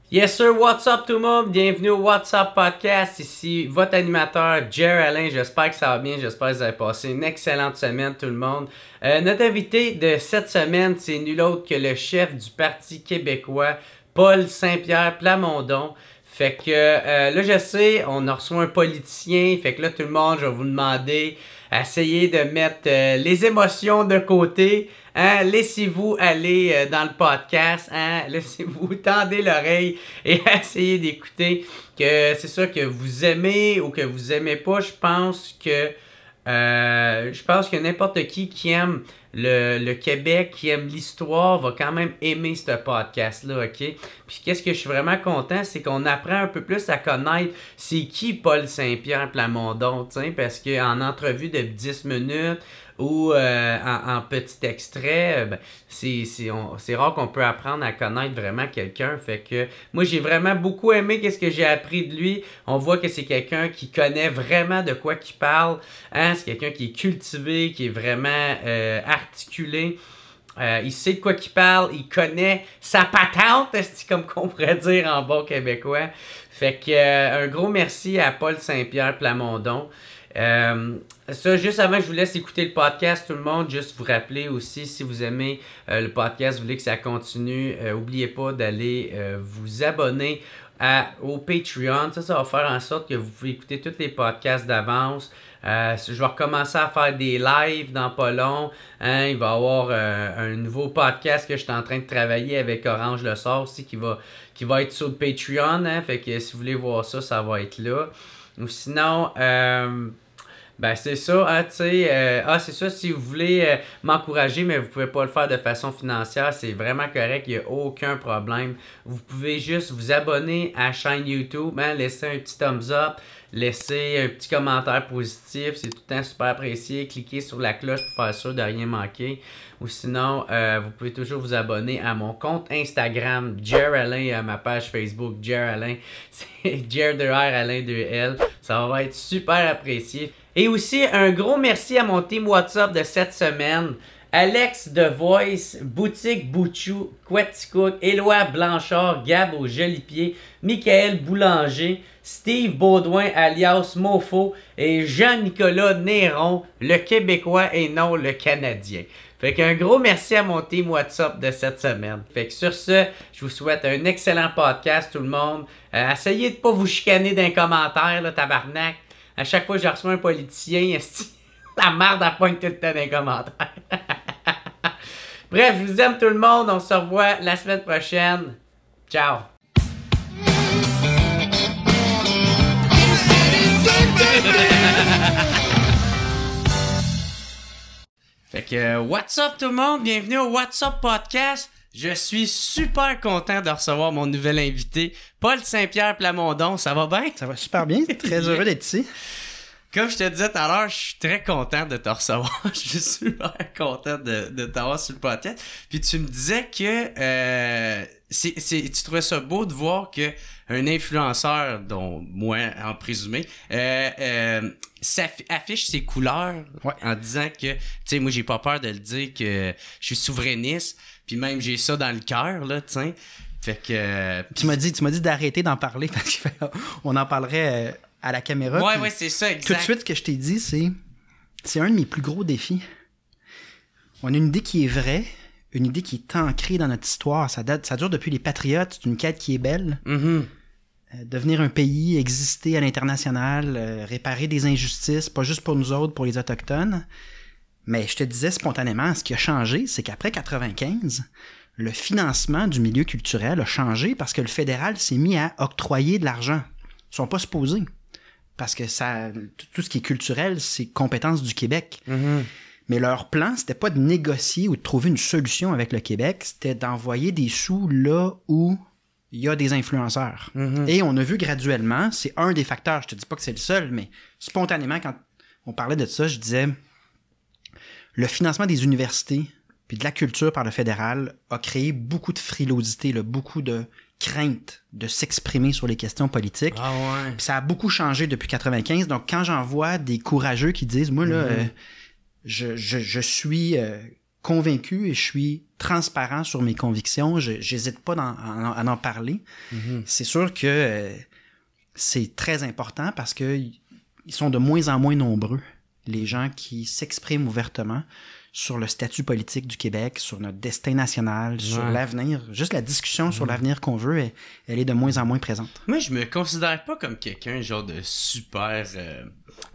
Yes sir, what's up tout le monde? Bienvenue au What's Up Podcast. Ici votre animateur Jer Alain. J'espère que ça va bien. J'espère que vous avez passé une excellente semaine tout le monde. Notre invité de cette semaine, c'est nul autre que le chef du Parti québécois, Paul Saint-Pierre Plamondon. Fait que là je sais, on a reçu un politicien. Fait que là tout le monde, je vais vous demander, essayez de mettre les émotions de côté. Hein, laissez-vous aller dans le podcast, hein, laissez-vous tendez l'oreille et essayez d'écouter. Que c'est ça que vous aimez ou que vous aimez pas. Je pense que n'importe qui aime le Québec, qui aime l'histoire, va quand même aimer ce podcast-là, ok? Puis qu'est-ce que je suis vraiment content, c'est qu'on apprend un peu plus à connaître c'est qui Paul Saint-Pierre Plamondon, t'sais, parce qu'en entrevue de 10 minutes ou en petit extrait, ben, c'est rare qu'on peut apprendre à connaître vraiment quelqu'un. Fait que moi, j'ai vraiment beaucoup aimé qu'est-ce que j'ai appris de lui. On voit que c'est quelqu'un qui connaît vraiment de quoi qu'il parle. Hein? C'est quelqu'un qui est cultivé, qui est vraiment articulé. Il sait de quoi qu'il parle, il connaît sa patente, comme qu'on pourrait dire en bon québécois. Fait que un gros merci à Paul Saint-Pierre Plamondon. Ça, juste avant que je vous laisse écouter le podcast, tout le monde, juste vous rappeler aussi, si vous aimez le podcast, vous voulez que ça continue, n'oubliez pas d'aller vous abonner au Patreon. Ça va faire en sorte que vous pouvez écouter tous les podcasts d'avance. Je vais recommencer à faire des lives dans pas long. Hein, il va y avoir un nouveau podcast que je suis en train de travailler avec Orange Le Sort aussi qui va être sur le Patreon. Hein, fait que si vous voulez voir ça, ça va être là. Ou sinon, ben c'est ça, hein, tu sais, c'est ça, si vous voulez m'encourager, mais vous pouvez pas le faire de façon financière, c'est vraiment correct, il n'y a aucun problème. Vous pouvez juste vous abonner à la chaîne YouTube, hein, laisser un petit thumbs up, laisser un petit commentaire positif, c'est tout le temps super apprécié. Cliquez sur la cloche pour faire sûr de rien manquer. Ou sinon, vous pouvez toujours vous abonner à mon compte Instagram, Jer Alain, à ma page Facebook, Jer Alain. C'est Jer de R, Alain de L. Ça va être super apprécié. Et aussi, un gros merci à mon team WhatsApp de cette semaine. Alex de Voice, Boutique Bouchou, Quaticook, Éloi Blanchard, Gab au Joli Pied, Michael Boulanger, Steve Baudouin alias Mofo et Jean-Nicolas Néron, le Québécois et non le Canadien. Fait qu'un gros merci à mon team WhatsApp de cette semaine. Fait que sur ce, je vous souhaite un excellent podcast tout le monde. Essayez de pas vous chicaner dans les commentaires, là, tabarnak. À chaque fois que je reçois un politicien, la merde elle pointe tout le temps dans les commentaires. Bref, je vous aime tout le monde. On se revoit la semaine prochaine. Ciao! Fait que, what's up tout le monde? Bienvenue au What's Up Podcast. Je suis super content de recevoir mon nouvel invité, Paul Saint-Pierre Plamondon. Ça va bien? Ça va super bien. Très heureux d'être ici. Comme je te disais tout à l'heure, je suis très content de te recevoir. Je suis super content de t'avoir sur le podcast. Puis tu me disais que tu trouvais ça beau de voir que un influenceur, dont moi en présumé, affiche ses couleurs en disant que, tu sais, moi j'ai pas peur de le dire que je suis souverainiste, puis même j'ai ça dans le cœur, là, tu sais. Fait que... Tu m'as dit d'arrêter d'en parler parce qu'on en parlerait à la caméra. Ouais, c'est ça, exact. Tout de suite, ce que je t'ai dit, c'est un de mes plus gros défis. On a une idée qui est vraie, une idée qui est ancrée dans notre histoire. Ça dure depuis les Patriotes, c'est une quête qui est belle. Mm-hmm. Devenir un pays, exister à l'international, réparer des injustices, pas juste pour nous autres, pour les Autochtones. Mais je te disais spontanément, ce qui a changé, c'est qu'après 95, le financement du milieu culturel a changé parce que le fédéral s'est mis à octroyer de l'argent. Ils sont pas supposés. Parce que tout ce qui est culturel, c'est compétence du Québec. Mm-hmm. Mais leur plan, c'était pas de négocier ou de trouver une solution avec le Québec, c'était d'envoyer des sous là où il y a des influenceurs. Mm-hmm. Et on a vu graduellement, c'est un des facteurs, je te dis pas que c'est le seul, mais spontanément, quand on parlait de ça, je disais, le financement des universités puis de la culture par le fédéral a créé beaucoup de frilosité, là, beaucoup de crainte de s'exprimer sur les questions politiques. Ah ouais. Puis ça a beaucoup changé depuis 95. Donc, quand j'en vois des courageux qui disent, moi, là, je suis convaincu et je suis transparent sur mes convictions. J'hésite pas à en parler. Mm-hmm. C'est sûr que c'est très important parce que ils sont de moins en moins nombreux, les gens qui s'expriment ouvertement sur le statut politique du Québec, sur notre destin national, sur l'avenir. Juste la discussion sur l'avenir qu'on veut, elle est de moins en moins présente. Moi, je me considère pas comme quelqu'un genre de super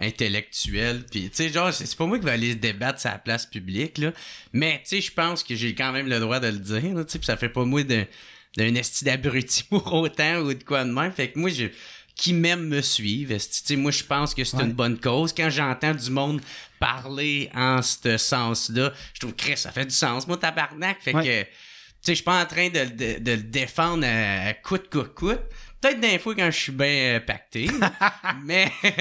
intellectuel. Puis, tu sais, genre, c'est pas moi qui vais aller débattre sur la place publique, là. Mais, tu sais, je pense que j'ai quand même le droit de le dire, tu sais, puis ça fait pas moi d'un esti d'abruti pour autant ou de quoi de même. Fait que moi, qui m'aime me suivre. Moi, je pense que c'est une bonne cause. Quand j'entends du monde parler en ce sens-là, je trouve que ça fait du sens. Moi, tabarnak, fait que, tu sais, je suis pas en train de le défendre à coûte. Peut-être des fois quand je suis bien pacté, mais, tu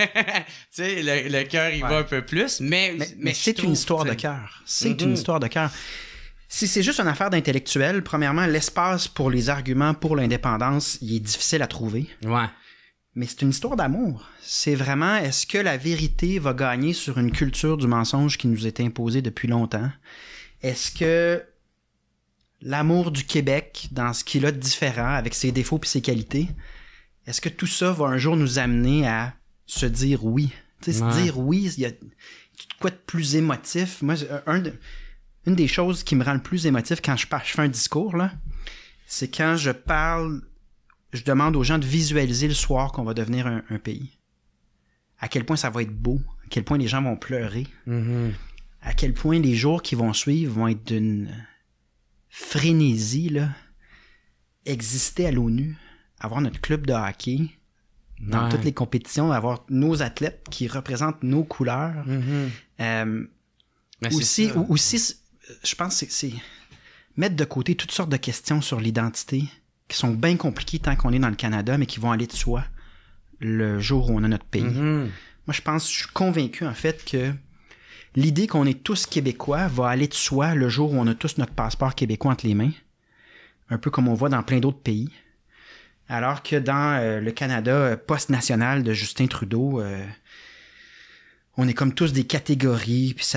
sais, le cœur, il va un peu plus, mais c'est une histoire de cœur. C'est une histoire de cœur. Si c'est juste une affaire d'intellectuel, premièrement, l'espace pour les arguments pour l'indépendance, il est difficile à trouver. Ouais. Mais c'est une histoire d'amour. C'est vraiment, est-ce que la vérité va gagner sur une culture du mensonge qui nous est imposée depuis longtemps? Est-ce que l'amour du Québec, dans ce qu'il a de différent, avec ses défauts et ses qualités, est-ce que tout ça va un jour nous amener à se dire oui? Tu sais, se dire oui, il y a quoi de plus émotif? Moi, une des choses qui me rend le plus émotif quand je fais un discours, là, c'est quand je demande aux gens de visualiser le soir qu'on va devenir un pays. À quel point ça va être beau, à quel point les gens vont pleurer, à quel point les jours qui vont suivre vont être d'une frénésie, là. Exister à l'ONU, avoir notre club de hockey dans toutes les compétitions, avoir nos athlètes qui représentent nos couleurs. Aussi, je pense que c'est mettre de côté toutes sortes de questions sur l'identité qui sont bien compliquées tant qu'on est dans le Canada, mais qui vont aller de soi le jour où on a notre pays. Moi, je suis convaincu, en fait, que l'idée qu'on est tous Québécois va aller de soi le jour où on a tous notre passeport québécois entre les mains, un peu comme on voit dans plein d'autres pays. Alors que dans le Canada post-national de Justin Trudeau, on est comme tous des catégories, puis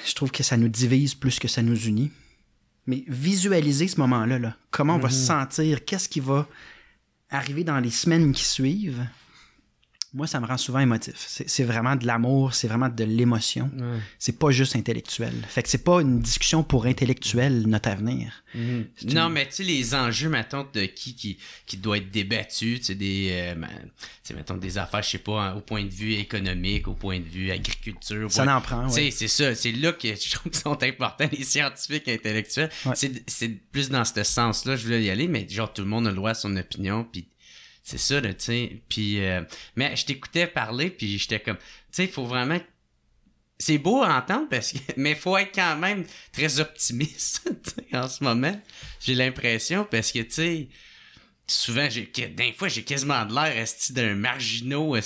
je trouve que ça nous divise plus que ça nous unit. Mais visualiser ce moment-là, là, comment on va se sentir, qu'est-ce qui va arriver dans les semaines qui suivent, moi, ça me rend souvent émotif. C'est vraiment de l'amour, c'est vraiment de l'émotion. C'est pas juste intellectuel. Fait que c'est pas une discussion pour intellectuel, notre avenir. Non, mais tu sais, les enjeux, mettons, de qui doit être débattu, tu sais, mettons, des affaires, je sais pas, au point de vue économique, au point de vue agriculture. Ça en prend, oui. C'est ça. C'est là que je trouve qu'ils sont importants, les scientifiques intellectuels. Ouais. C'est plus dans ce sens-là, je voulais y aller, mais genre, tout le monde a le droit à son opinion, puis c'est ça, là, tu sais. Puis, mais je t'écoutais parler, puis j'étais comme, tu sais, il faut vraiment... C'est beau à entendre, mais il faut être quand même très optimiste, en ce moment. J'ai l'impression, parce que, tu sais, souvent, des fois, j'ai quasiment de l'air, d'un marginaux,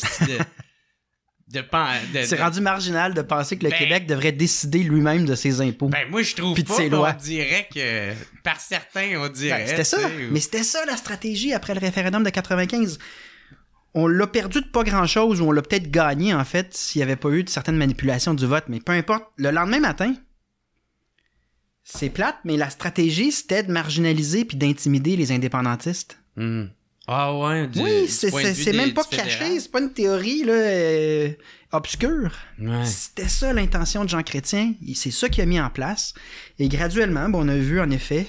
C'est rendu marginal de penser que le Québec devrait décider lui-même de ses impôts. Ben, moi, je trouve pas, ses lois. On dirait que, par certains, on dirait... c'était ça, mais c'était ça la stratégie après le référendum de 95. On l'a perdu de pas grand-chose, ou on l'a peut-être gagné, en fait, s'il n'y avait pas eu de certaines manipulations du vote, mais peu importe. Le lendemain matin, c'est plate, mais la stratégie, c'était de marginaliser puis d'intimider les indépendantistes. Ah ouais, oui, c'est même pas caché, c'est pas une théorie là, obscure. Ouais. C'était ça l'intention de Jean Chrétien, c'est ça qu'il a mis en place. Et graduellement, on a vu en effet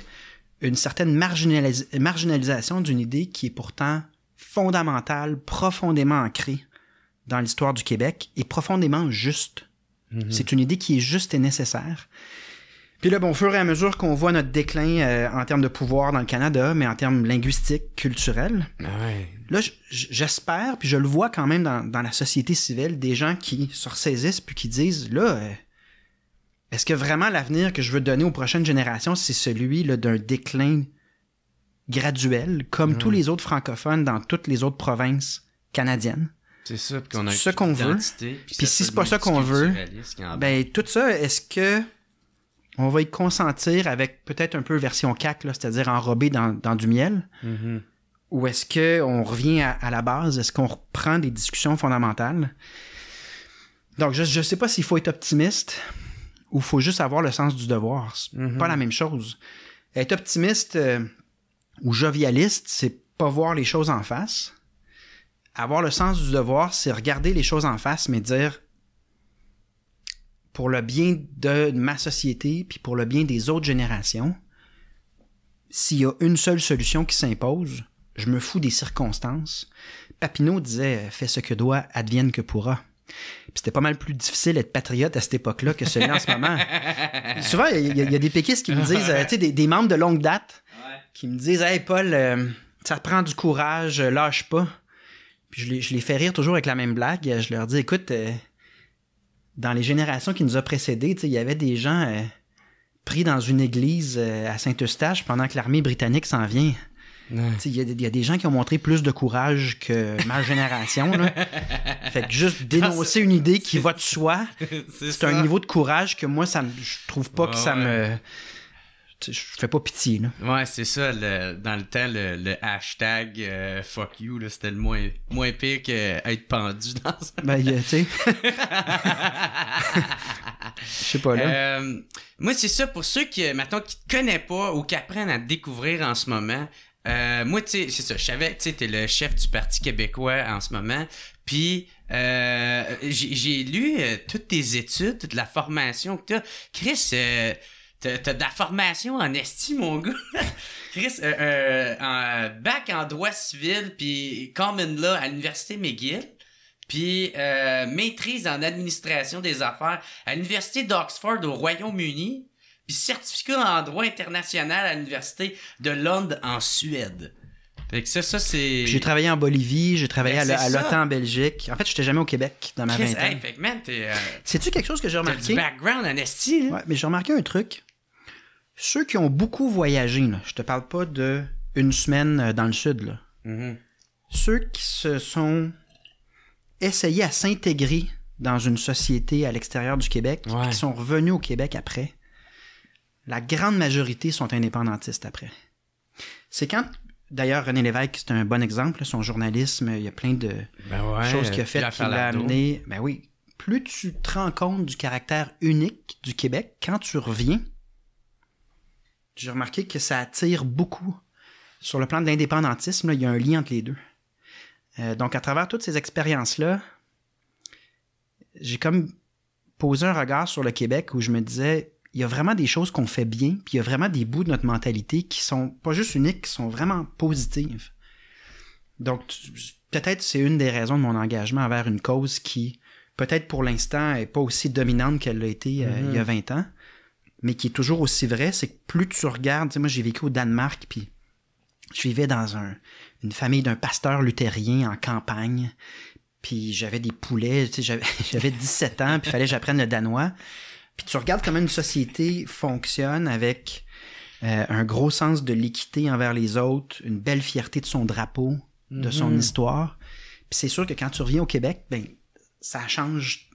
une certaine marginalisation d'une idée qui est pourtant fondamentale, profondément ancrée dans l'histoire du Québec et profondément juste. C'est une idée qui est juste et nécessaire. Puis là, au fur et à mesure qu'on voit notre déclin en termes de pouvoir dans le Canada, mais en termes linguistiques, culturels, là, j'espère, puis je le vois quand même dans la société civile, des gens qui se ressaisissent puis qui disent, là, est-ce que vraiment l'avenir que je veux donner aux prochaines générations, c'est celui là, d'un déclin graduel, comme tous les autres francophones dans toutes les autres provinces canadiennes? C'est ça, qu'on a ce qu'on veut. Puis si c'est pas ça qu'on veut, ben tout ça, est-ce que on va y consentir avec peut-être un peu version CAQ, là, c'est-à-dire enrobé dans du miel? Ou est-ce qu'on revient à la base? Est-ce qu'on reprend des discussions fondamentales? Donc, je sais pas s'il faut être optimiste ou il faut juste avoir le sens du devoir. C'est pas la même chose. Être optimiste ou jovialiste, c'est pas voir les choses en face. Avoir le sens du devoir, c'est regarder les choses en face, mais dire pour le bien de ma société puis pour le bien des autres générations, s'il y a une seule solution qui s'impose, je me fous des circonstances. Papineau disait « Fais ce que doit, advienne que pourra ». Puis c'était pas mal plus difficile d'être patriote à cette époque-là que celui en ce moment. Souvent, il y a des péquistes qui me disent, tu sais, des membres de longue date, qui me disent « Hey Paul, ça prend du courage, lâche pas ». Puis je les fais rire toujours avec la même blague. Je leur dis « Écoute, dans les générations qui nous ont précédés, tu sais, il y avait des gens pris dans une église à Saint-Eustache pendant que l'armée britannique s'en vient. » Il y a des gens qui ont montré plus de courage que ma génération. Là. Fait que juste dénoncer une idée qui va de soi, c'est un niveau de courage que moi, je trouve pas que ça me... Je fais pas pitié. Là. Ouais, c'est ça. Dans le temps, le hashtag fuck you, là, c'était le moins pire qu'être pendu dans un... Ben, tu sais... Je sais pas, là. Moi, c'est ça. Pour ceux qui, mettons, qui te connaissent pas ou qui apprennent à te découvrir en ce moment... moi, tu sais, c'est ça, je savais, tu sais, t'es le chef du Parti québécois en ce moment, puis j'ai lu toutes tes études, toute la formation que t'as. Chris, t'as de la formation en esti, mon gars. Chris, un bac en droit civil, puis common law à l'Université McGill, puis maîtrise en administration des affaires à l'Université d'Oxford au Royaume-Uni, puis certificat en droit international à l'Université de Londres en Suède. Fait que ça c'est... J'ai travaillé en Bolivie, j'ai travaillé à l'OTAN en Belgique. En fait, j'étais jamais au Québec dans ma vingtaine. Hey, fait que man, c'est-tu quelque chose que j'ai remarqué? T'as du background en esti, là. Ouais, mais j'ai remarqué un truc. Ceux qui ont beaucoup voyagé, là, je te parle pas de une semaine dans le sud, là. Mm-hmm. Ceux qui se sont essayés à s'intégrer dans une société à l'extérieur du Québec, qui sont revenus au Québec après, la grande majorité sont indépendantistes après. C'est quand... D'ailleurs, René Lévesque, c'est un bon exemple. Son journalisme, il y a plein de choses qu'il a faites qui l'a amené... Ben oui. Plus tu te rends compte du caractère unique du Québec, quand tu reviens, j'ai remarqué que ça attire beaucoup. Sur le plan de l'indépendantisme, là, il y a un lien entre les deux. Donc, à travers toutes ces expériences-là, j'ai comme posé un regard sur le Québec où je me disais... Il y a vraiment des choses qu'on fait bien, puis il y a vraiment des bouts de notre mentalité qui sont pas juste uniques, qui sont vraiment positives. Donc, peut-être c'est une des raisons de mon engagement envers une cause qui, peut-être pour l'instant, est pas aussi dominante qu'elle l'a été il y a 20 ans, mais qui est toujours aussi vraie, c'est que plus tu regardes... Tu sais, moi, j'ai vécu au Danemark, puis je vivais dans une famille d'un pasteur luthérien en campagne, puis j'avais des poulets, tu sais, j'avais 17 ans, puis il fallait que j'apprenne le danois. Puis tu regardes comment une société fonctionne avec un gros sens de l'équité envers les autres, une belle fierté de son drapeau, de son histoire. Puis c'est sûr que quand tu reviens au Québec, ben ça change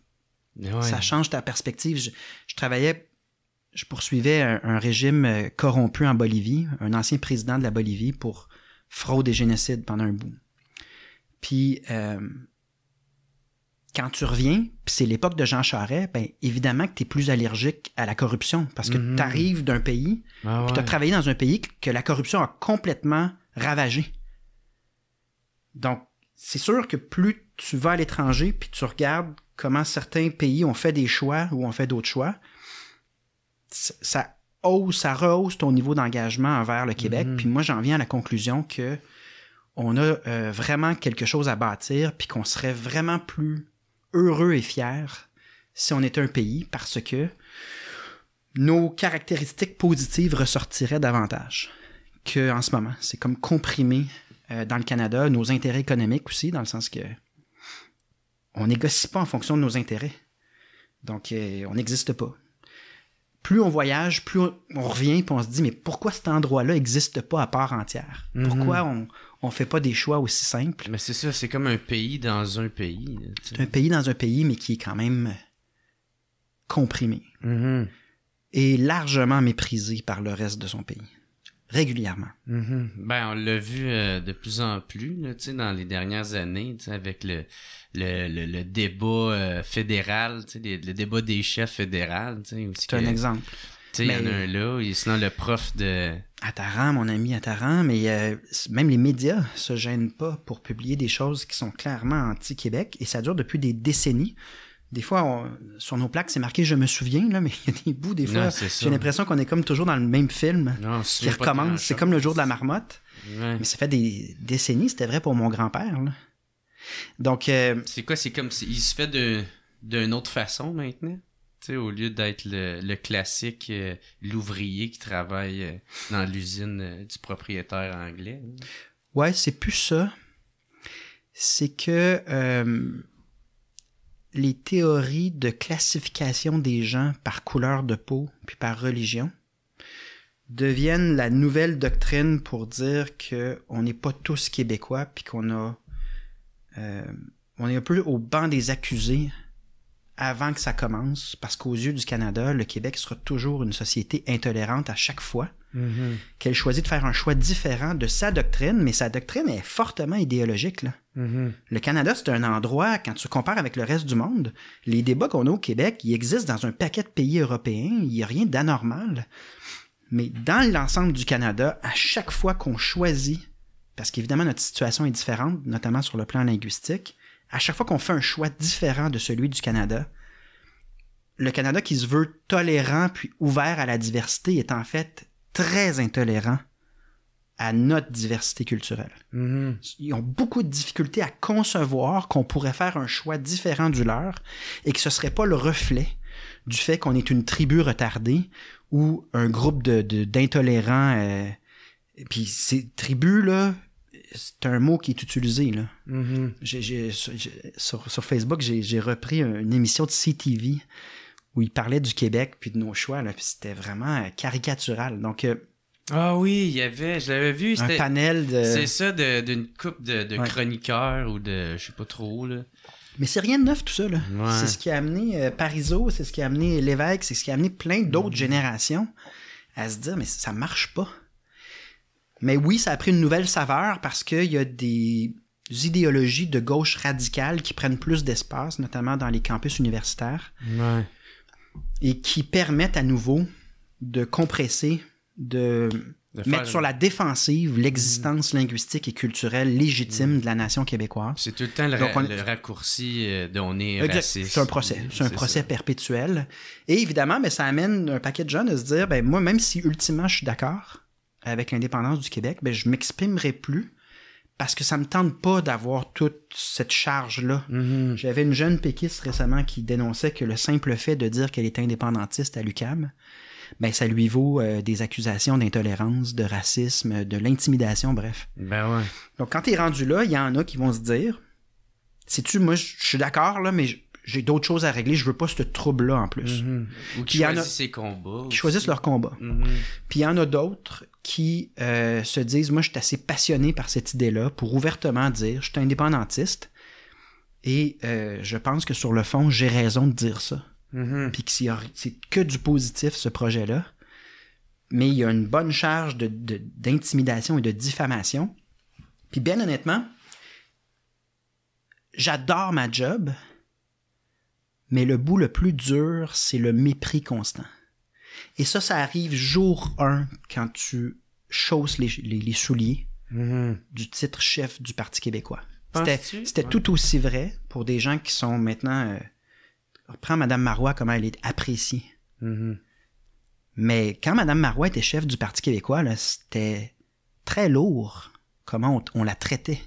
ta perspective. Je poursuivais un régime corrompu en Bolivie, un ancien président de la Bolivie pour fraude et génocide pendant un bout. Puis... quand tu reviens, puis c'est l'époque de Jean Charest, ben évidemment que tu es plus allergique à la corruption parce que tu arrives d'un pays, puis tu as travaillé dans un pays que la corruption a complètement ravagé. Donc, c'est sûr que plus tu vas à l'étranger, puis tu regardes comment certains pays ont fait des choix ou ont fait d'autres choix, ça rehausse ton niveau d'engagement envers le Québec. Puis moi, j'en viens à la conclusion que on a vraiment quelque chose à bâtir, puis qu'on serait vraiment plus heureux et fiers si on était un pays parce que nos caractéristiques positives ressortiraient davantage qu'en ce moment. C'est comme comprimé dans le Canada, nos intérêts économiques aussi, dans le sens que on négocie pas en fonction de nos intérêts. Donc, on n'existe pas. Plus on voyage, plus on revient et on se dit, mais pourquoi cet endroit-là n'existe pas à part entière? Pourquoi on fait pas des choix aussi simples? Mais c'est ça, c'est comme un pays dans un pays. C'est un pays dans un pays, mais qui est quand même comprimé. Et largement méprisé par le reste de son pays. régulièrement. Mm-hmm. Ben, on l'a vu de plus en plus là, dans les dernières années, avec le débat fédéral, le débat des chefs fédérales. C'est un exemple. Il y en a un là, et sinon le prof de... Attaran, mon ami Attaran, mais même les médias se gênent pas pour publier des choses qui sont clairement anti-Québec, et ça dure depuis des décennies. Des fois, sur nos plaques, c'est marqué « Je me souviens », là, mais il y a des bouts, des fois, j'ai l'impression qu'on est comme toujours dans le même film qui recommence. C'est comme le jour de la marmotte. Ouais. Mais ça fait des décennies, c'était vrai pour mon grand-père. Là. Donc... c'est quoi? C'est comme s'il se fait d'une autre façon maintenant? Au lieu d'être le classique, l'ouvrier qui travaille dans l'usine du propriétaire anglais. Ouais, c'est plus ça. C'est que les théories de classification des gens par couleur de peau puis par religion deviennent la nouvelle doctrine pour dire qu'on n'est pas tous québécois puis qu'on on est un peu au banc des accusés avant que ça commence, parce qu'aux yeux du Canada, le Québec sera toujours une société intolérante à chaque fois qu'elle choisit de faire un choix différent de sa doctrine, mais sa doctrine est fortement idéologique. Là. Le Canada, c'est un endroit, quand tu compares avec le reste du monde, les débats qu'on a au Québec, ils existent dans un paquet de pays européens, il n'y a rien d'anormal. Mais dans l'ensemble du Canada, à chaque fois qu'on choisit, parce qu'évidemment notre situation est différente, notamment sur le plan linguistique, à chaque fois qu'on fait un choix différent de celui du Canada, le Canada qui se veut tolérant puis ouvert à la diversité est en fait très intolérant à notre diversité culturelle. Ils ont beaucoup de difficultés à concevoir qu'on pourrait faire un choix différent du leur et que ce serait pas le reflet du fait qu'on est une tribu retardée ou un groupe d'intolérants. Puis ces tribus-là, c'est un mot qui est utilisé. Là. Sur Facebook, j'ai repris une émission de CTV où ils parlaient du Québec puis de nos choix, là, puis c'était vraiment caricatural. Donc, ah oui, il y avait, je l'avais vu. Un panel de... C'est ça, d'une couple de chroniqueurs ou de, je sais pas trop, là. Mais c'est rien de neuf, tout ça, là. Ouais. C'est ce qui a amené Parizeau, c'est ce qui a amené Lévesque, c'est ce qui a amené plein d'autres générations à se dire, mais ça marche pas. Mais oui, ça a pris une nouvelle saveur parce qu'il y a des idéologies de gauche radicale qui prennent plus d'espace, notamment dans les campus universitaires, et qui permettent à nouveau de compresser, de mettre sur la défensive l'existence linguistique et culturelle légitime de la nation québécoise. C'est tout le temps le raccourci on est raciste. C'est un procès. C'est un procès perpétuel. Et évidemment, mais ça amène un paquet de jeunes à se dire, ben moi, même si ultimement je suis d'accord avec l'indépendance du Québec, ben je m'exprimerai plus parce que ça me tente pas d'avoir toute cette charge-là. J'avais une jeune péquiste récemment qui dénonçait que le simple fait de dire qu'elle est indépendantiste à l'UQAM, ben ça lui vaut des accusations d'intolérance, de racisme, de l'intimidation, bref. Ben ouais. Donc quand t'es rendu là, il y en a qui vont se dire, sais-tu, moi je suis d'accord là, mais j'ai d'autres choses à régler, je veux pas ce trouble-là en plus. Ou qui choisissent ses combats. Qui choisissent leurs combats. Puis il y en a d'autres qui se disent, moi je suis assez passionné par cette idée-là pour ouvertement dire, je suis indépendantiste et je pense que sur le fond, j'ai raison de dire ça. Puis que c'est que du positif ce projet-là, mais il y a une bonne charge d'intimidation et de diffamation. Puis bien honnêtement, j'adore ma job, mais le bout le plus dur, c'est le mépris constant. Et ça arrive jour 1 quand tu chausses les souliers du titre chef du Parti québécois. C'était tout aussi vrai pour des gens qui sont maintenant... Prends Mme Marois, comment elle est appréciée. Mais quand Mme Marois était chef du Parti québécois, là, c'était très lourd comment on la traitait.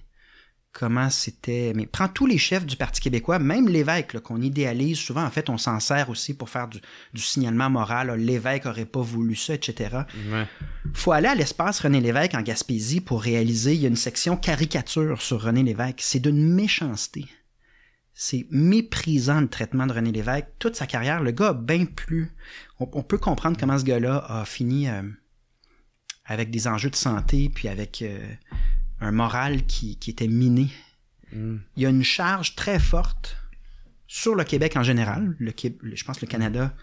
Comment c'était... Mais prends tous les chefs du Parti québécois, même l'évêque là, qu'on idéalise souvent, en fait, on s'en sert aussi pour faire du signalement moral. Là, l'évêque aurait pas voulu ça, etc. Faut aller à l'espace René Lévesque en Gaspésie pour réaliser, il y a une section caricature sur René Lévesque. C'est d'une méchanceté. C'est méprisant le traitement de René Lévesque. Toute sa carrière, le gars a bien plus... On peut comprendre comment ce gars-là a fini avec des enjeux de santé, puis avec un moral qui était miné. Il y a une charge très forte sur le Québec en général. Je pense que le Canada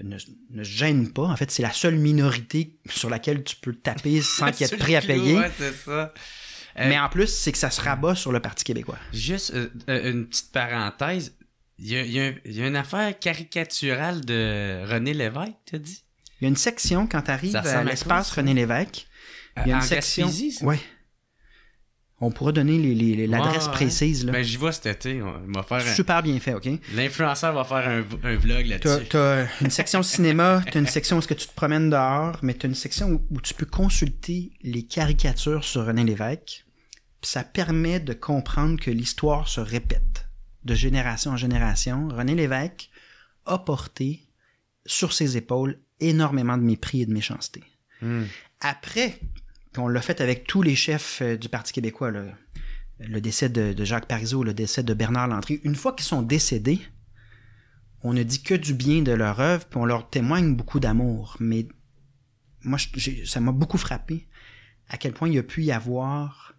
ne se gêne pas. En fait, c'est la seule minorité sur laquelle tu peux taper sans qu'il y ait de prix à payer. Ouais, c'est ça. Mais en plus, c'est que ça se rabat sur le Parti québécois. Juste une petite parenthèse. Il y a une affaire caricaturale de René Lévesque, t'as dit? Il y a une section, quand tu arrives à l'espace René Lévesque, il y a une section... Gaspésie, ouais. On pourra donner l'adresse précise. Là. Ben, j'y vais cet été. On va faire super bien fait, OK? L'influenceur va faire un vlog là-dessus. T'as une section cinéma, t'as une section où est-ce que tu te promènes dehors, mais t'as une section où tu peux consulter les caricatures sur René Lévesque. Puis ça permet de comprendre que l'histoire se répète de génération en génération. René Lévesque a porté sur ses épaules énormément de mépris et de méchanceté. Après... on l'a fait avec tous les chefs du Parti québécois, là. Le décès de Jacques Parizeau, le décès de Bernard Landry. Une fois qu'ils sont décédés, on ne dit que du bien de leur œuvre, puis on leur témoigne beaucoup d'amour. Mais moi, ça m'a beaucoup frappé à quel point il y a pu y avoir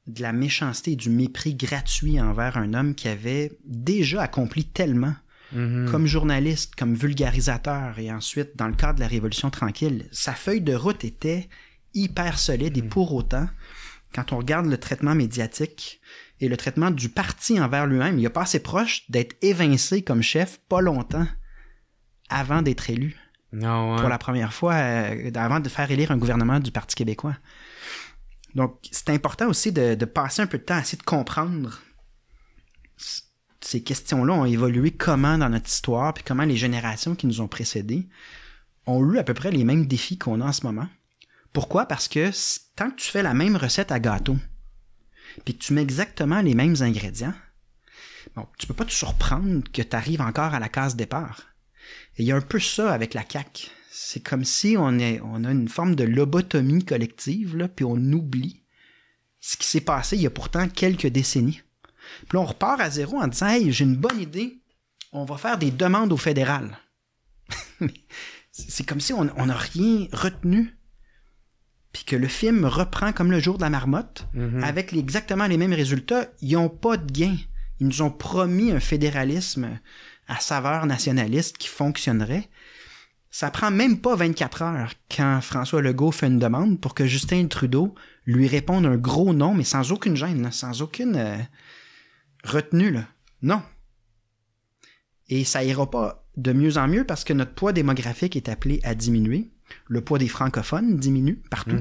de la méchanceté et du mépris gratuit envers un homme qui avait déjà accompli tellement comme journaliste, comme vulgarisateur, et ensuite, dans le cadre de la Révolution tranquille. Sa feuille de route était... hyper solide et pour autant, quand on regarde le traitement médiatique et le traitement du parti envers lui-même, il n'est pas assez proche d'être évincé comme chef pas longtemps avant d'être élu. Non, ouais. Pour la première fois, avant de faire élire un gouvernement du Parti québécois. Donc, c'est important aussi de passer un peu de temps à essayer de comprendre ces questions-là ont évolué comment dans notre histoire, puis comment les générations qui nous ont précédés ont eu à peu près les mêmes défis qu'on a en ce moment. Pourquoi? Parce que tant que tu fais la même recette à gâteau, puis que tu mets exactement les mêmes ingrédients, bon, tu peux pas te surprendre que tu arrives encore à la case départ. Et il y a un peu ça avec la CAQ. C'est comme si on a une forme de lobotomie collective, là, puis on oublie ce qui s'est passé il y a pourtant quelques décennies. Puis là, on repart à zéro en disant « Hey, j'ai une bonne idée, on va faire des demandes au fédéral. » C'est comme si on n'a rien retenu. Puis que le film reprend comme le jour de la marmotte, avec exactement les mêmes résultats. Ils n'ont pas de gain. Ils nous ont promis un fédéralisme à saveur nationaliste qui fonctionnerait. Ça prend même pas 24 heures quand François Legault fait une demande pour que Justin Trudeau lui réponde un gros non, mais sans aucune gêne, là, sans aucune retenue. Là. Non. Et ça ira pas de mieux en mieux parce que notre poids démographique est appelé à diminuer. Le poids des francophones diminue partout.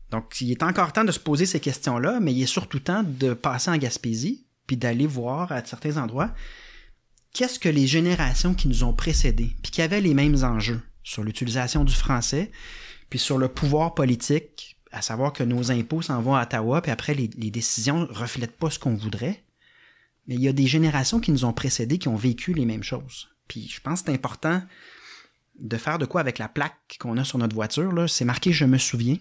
Donc, il est encore temps de se poser ces questions-là, mais il est surtout temps de passer en Gaspésie puis d'aller voir à certains endroits qu'est-ce que les générations qui nous ont précédés puis qui avaient les mêmes enjeux sur l'utilisation du français puis sur le pouvoir politique, à savoir que nos impôts s'en vont à Ottawa puis après, les décisions ne reflètent pas ce qu'on voudrait. Mais il y a des générations qui nous ont précédés qui ont vécu les mêmes choses. Puis je pense que c'est important de faire de quoi avec la plaque qu'on a sur notre voiture. Là. C'est marqué « Je me souviens ».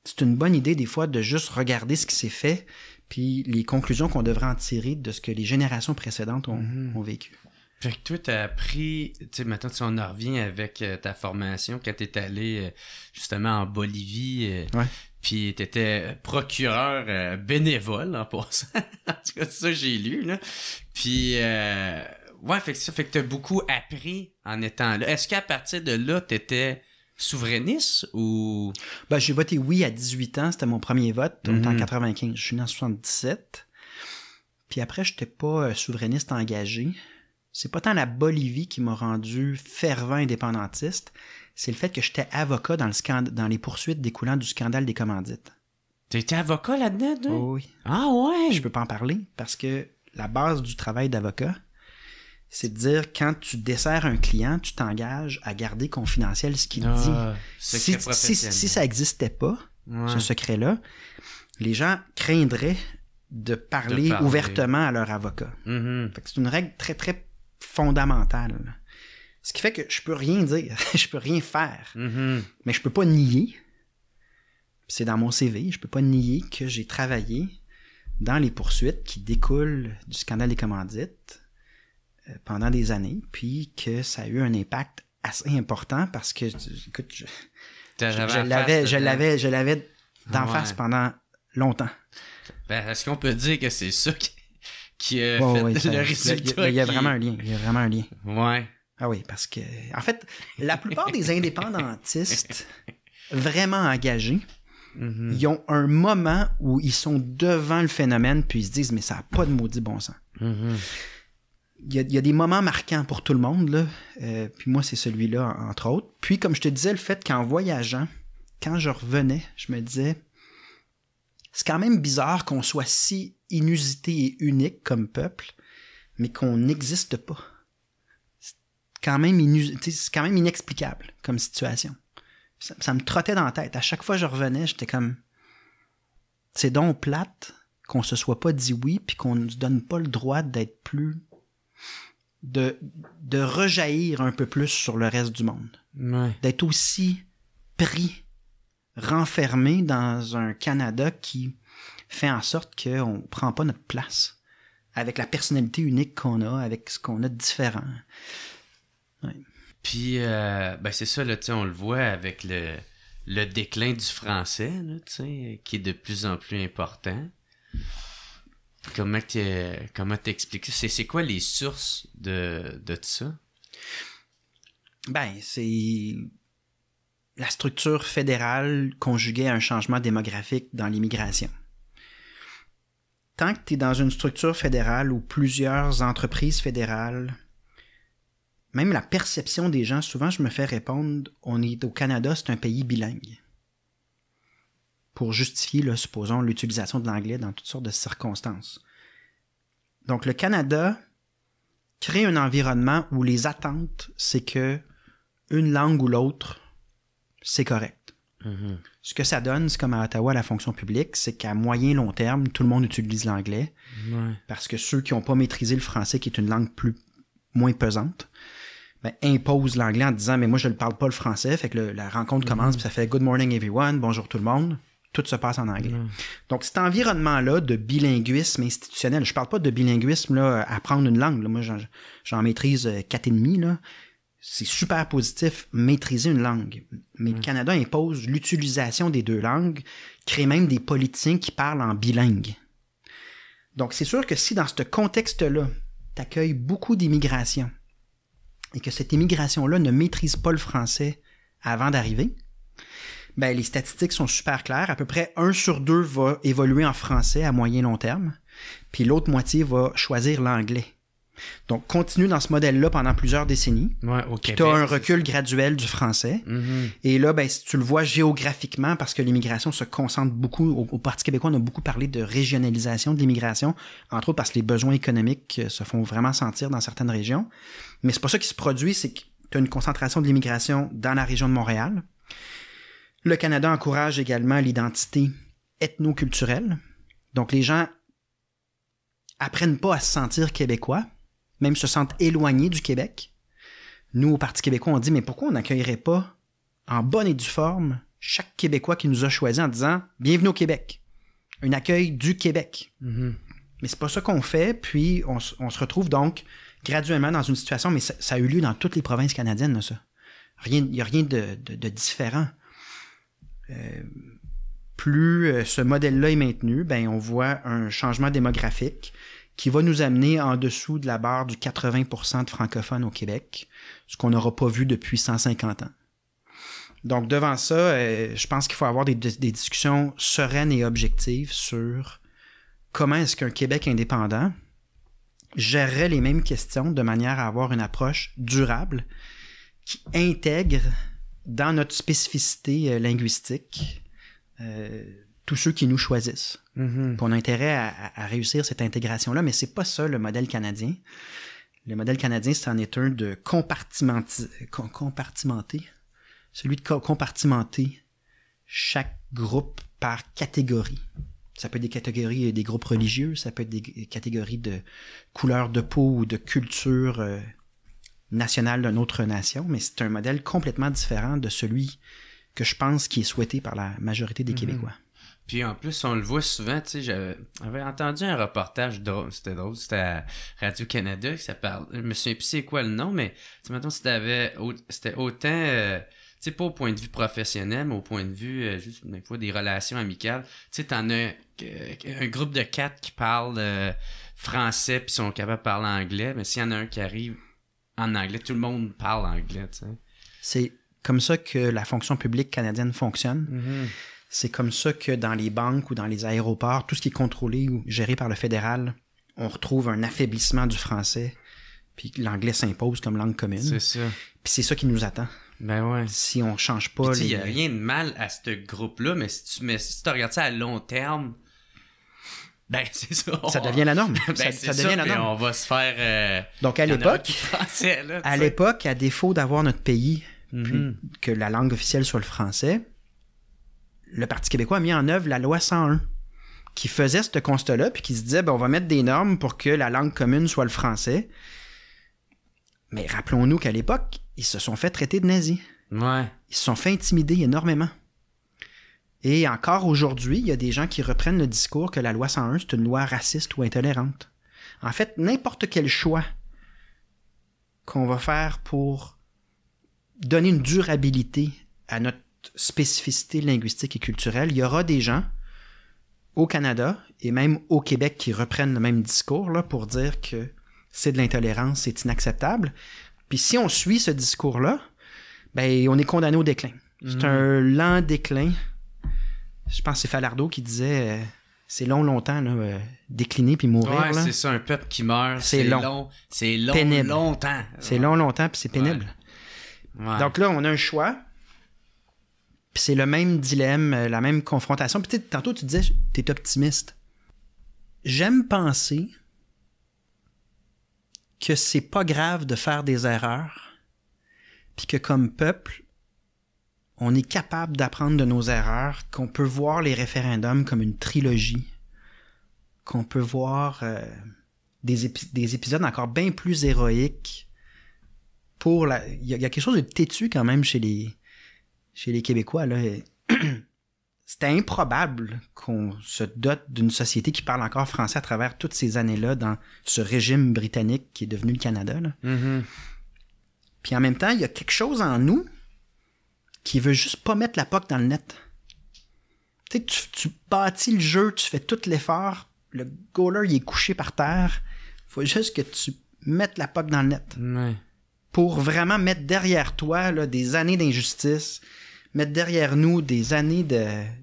C'est une bonne idée des fois de juste regarder ce qui s'est fait puis les conclusions qu'on devrait en tirer de ce que les générations précédentes ont vécu. Fait que toi, t'as appris, tu sais, maintenant, si on en revient avec ta formation, quand t'es allé justement en Bolivie, puis t'étais procureur bénévole en passant. En tout cas, c'est ça que j'ai lu, là. Puis, ouais, fait que t'as beaucoup appris en étant là. Est-ce qu'à partir de là, t'étais souverainiste ou... Ben, j'ai voté oui à 18 ans, c'était mon premier vote, on était en 95, je suis né en 77. Puis après, j'étais pas souverainiste engagé. C'est pas tant la Bolivie qui m'a rendu fervent indépendantiste, c'est le fait que j'étais avocat dans les poursuites découlant du scandale des commandites. T'étais avocat là-dedans, toi? Oh, oui. Ah ouais? Je peux pas en parler parce que la base du travail d'avocat, c'est de dire quand tu desserres un client, tu t'engages à garder confidentiel ce qu'il dit. Si ça n'existait pas, ce secret-là, les gens craindraient de parler ouvertement à leur avocat. Fait que c'est une règle très, très fondamentale. Ce qui fait que je peux rien dire, je peux rien faire, mais je peux pas nier, c'est dans mon CV, je peux pas nier que j'ai travaillé dans les poursuites qui découlent du scandale des commandites pendant des années, puis que ça a eu un impact assez important parce que, écoute, je l'avais d'en face pendant longtemps. Ben, est-ce qu'on peut dire que c'est ça qui a fait le résultat? Il y a vraiment un lien. Ouais. Ah oui, parce que, en fait, la plupart des indépendantistes vraiment engagés, ils ont un moment où ils sont devant le phénomène, puis ils se disent, mais ça n'a pas de maudit bon sens. Il y a des moments marquants pour tout le monde, là. Puis moi, c'est celui-là, entre autres. Puis, comme je te disais, le fait qu'en voyageant, quand je revenais, je me disais, c'est quand même bizarre qu'on soit si inusité et unique comme peuple, mais qu'on n'existe pas. C'est quand même inexplicable comme situation. Ça me trottait dans la tête. À chaque fois que je revenais, j'étais comme, c'est donc plate qu'on se soit pas dit oui, puis qu'on ne nous donne pas le droit d'être plus... de rejaillir un peu plus sur le reste du monde. Ouais. D'être aussi pris, renfermé dans un Canada qui fait en sorte qu'on ne prend pas notre place avec la personnalité unique qu'on a, avec ce qu'on a de différent. Ouais. Puis, c'est ça, là, on le voit avec le déclin du français, là, qui est de plus en plus important. Comment t'expliques ça? C'est quoi les sources de tout ça? C'est la structure fédérale conjuguée à un changement démographique dans l'immigration. Tant que tu es dans une structure fédérale où plusieurs entreprises fédérales, même la perception des gens, souvent je me fais répondre, on est au Canada, c'est un pays bilingue. Pour justifier, là, supposons, l'utilisation de l'anglais dans toutes sortes de circonstances. Donc, le Canada crée un environnement où les attentes, c'est que une langue ou l'autre, c'est correct. Mm-hmm. Ce que ça donne, c'est comme à Ottawa, la fonction publique, c'est qu'à moyen long terme, tout le monde utilise l'anglais. Ouais. Parce que ceux qui n'ont pas maîtrisé le français, qui est une langue moins pesante, imposent l'anglais en disant « mais moi, je ne parle pas le français », fait que la rencontre commence, puis ça fait « good morning everyone »,« bonjour tout le monde », tout se passe en anglais. Donc, cet environnement-là de bilinguisme institutionnel, je parle pas de bilinguisme, là, apprendre une langue, là. Moi, j'en maîtrise 4,5, là. C'est super positif, maîtriser une langue. Mais le Canada impose l'utilisation des deux langues, crée même des politiciens qui parlent en bilingue. Donc, c'est sûr que si dans ce contexte-là, tu accueilles beaucoup d'immigration, et que cette immigration-là ne maîtrise pas le français avant d'arriver, les statistiques sont super claires. À peu près 1 sur 2 va évoluer en français à moyen long terme, puis l'autre moitié va choisir l'anglais. Donc, continue dans ce modèle-là pendant plusieurs décennies. Ouais, au Québec. Tu as un recul graduel du français. Mm-hmm. Et là, si tu le vois géographiquement, parce que l'immigration se concentre beaucoup, au Parti québécois, on a beaucoup parlé de régionalisation de l'immigration, entre autres parce que les besoins économiques se font vraiment sentir dans certaines régions. Mais c'est pas ça qui se produit, c'est que tu as une concentration de l'immigration dans la région de Montréal. Le Canada encourage également l'identité ethno-culturelle. Donc, les gens apprennent pas à se sentir québécois, même se sentent éloignés du Québec. Nous, au Parti québécois, on dit, mais pourquoi on n'accueillerait pas, en bonne et due forme, chaque Québécois qui nous a choisis en disant « Bienvenue au Québec ». Un accueil du Québec. Mm-hmm. Mais c'est pas ça qu'on fait, puis on se retrouve donc graduellement dans une situation, mais ça a eu lieu dans toutes les provinces canadiennes, là, ça. Il n'y a rien de différent. Plus ce modèle-là est maintenu, on voit un changement démographique qui va nous amener en dessous de la barre du 80% de francophones au Québec, ce qu'on n'aura pas vu depuis 150 ans. Donc, devant ça, je pense qu'il faut avoir des discussions sereines et objectives sur comment est-ce qu'un Québec indépendant gérerait les mêmes questions de manière à avoir une approche durable qui intègre dans notre spécificité linguistique tous ceux qui nous choisissent. Mm-hmm. Puis on a intérêt à réussir cette intégration-là, mais c'est pas ça le modèle canadien. Le modèle canadien, c'en est un de compartimenter. Celui de compartimenter chaque groupe par catégorie. Ça peut être des catégories des groupes religieux, ça peut être des catégories de couleur de peau ou de culture nationale d'une autre nation, mais c'est un modèle complètement différent de celui que je pense qui est souhaité par la majorité des Québécois. Puis en plus, on le voit souvent, tu sais, j'avais entendu un reportage drôle, c'était à Radio-Canada, ça parle, je me souviens plus c'est quoi le nom, mais maintenant c'était autant, tu sais, pas au point de vue professionnel, mais au point de vue, juste des fois, des relations amicales. Tu sais, t'en as un groupe de 4 qui parlent français puis sont capables de parler anglais, mais s'il y en a un qui arrive en anglais. Tout le monde parle anglais, tu sais. C'est comme ça que la fonction publique canadienne fonctionne. Mm-hmm. C'est comme ça que dans les banques ou dans les aéroports, tout ce qui est contrôlé ou géré par le fédéral, on retrouve un affaiblissement du français, puis l'anglais s'impose comme langue commune. C'est ça. Puis c'est ça qui nous attend. Ben ouais. Si on change pas... Il n'y a rien de mal à ce groupe-là, mais si tu regardes ça à long terme, ben c'est ça. Ça devient la norme. Ben, ça devient la norme. On va se faire... Donc à l'époque, à défaut d'avoir notre pays, puis que la langue officielle soit le français, le Parti québécois a mis en œuvre la loi 101, qui faisait ce constat-là, puis qui se disait, ben, on va mettre des normes pour que la langue commune soit le français. Mais rappelons-nous qu'à l'époque, ils se sont fait traiter de nazis. Ouais. Ils se sont fait intimider énormément. Et encore aujourd'hui, il y a des gens qui reprennent le discours que la loi 101, c'est une loi raciste ou intolérante. En fait, n'importe quel choix qu'on va faire pour donner une durabilité à notre spécificité linguistique et culturelle, il y aura des gens au Canada et même au Québec qui reprennent le même discours là, pour dire que c'est de l'intolérance, c'est inacceptable. Puis si on suit ce discours-là, ben on est condamné au déclin. C'est un lent déclin. Je pense que c'est Falardeau qui disait c'est longtemps là, décliner puis mourir. Ouais, là. c'est ça, un peuple qui meurt, c'est long. C'est long, pénible. longtemps. C'est longtemps puis c'est pénible. Ouais. Donc là, on a un choix. Puis c'est le même dilemme, la même confrontation. Puis tantôt, tu disais, t'es optimiste. J'aime penser que c'est pas grave de faire des erreurs, puis que comme peuple, on est capable d'apprendre de nos erreurs, qu'on peut voir les référendums comme une trilogie, qu'on peut voir des épisodes encore bien plus héroïques. Il y a quelque chose de têtu quand même chez les Québécois, là. C'était improbable qu'on se dote d'une société qui parle encore français à travers toutes ces années-là dans ce régime britannique qui est devenu le Canada, là. Mm-hmm. Puis en même temps, il y a quelque chose en nous qui veut juste pas mettre la POC dans le net. Tu sais, tu bâtis le jeu, tu fais tout l'effort, le goaler, il est couché par terre. Faut juste que tu mettes la POC dans le net. Ouais. Pour vraiment mettre derrière toi là, des années d'injustice, mettre derrière nous des années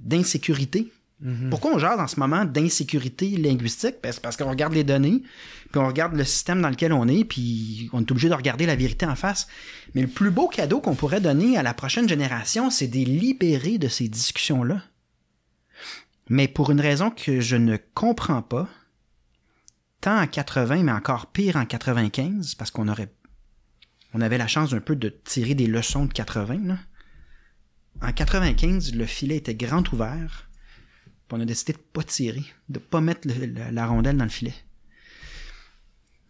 d'insécurité. Mm-hmm. Pourquoi on jase en ce moment d'insécurité linguistique? C'est parce qu'on regarde les données, puis on regarde le système dans lequel on est, puis on est obligé de regarder la vérité en face. Mais le plus beau cadeau qu'on pourrait donner à la prochaine génération, c'est de les libérer de ces discussions-là. Mais pour une raison que je ne comprends pas, tant en 80, mais encore pire en 95, parce qu'on avait la chance un peu de tirer des leçons de 80. Là. En 95, le filet était grand ouvert. Puis on a décidé de ne pas tirer, de ne pas mettre la rondelle dans le filet.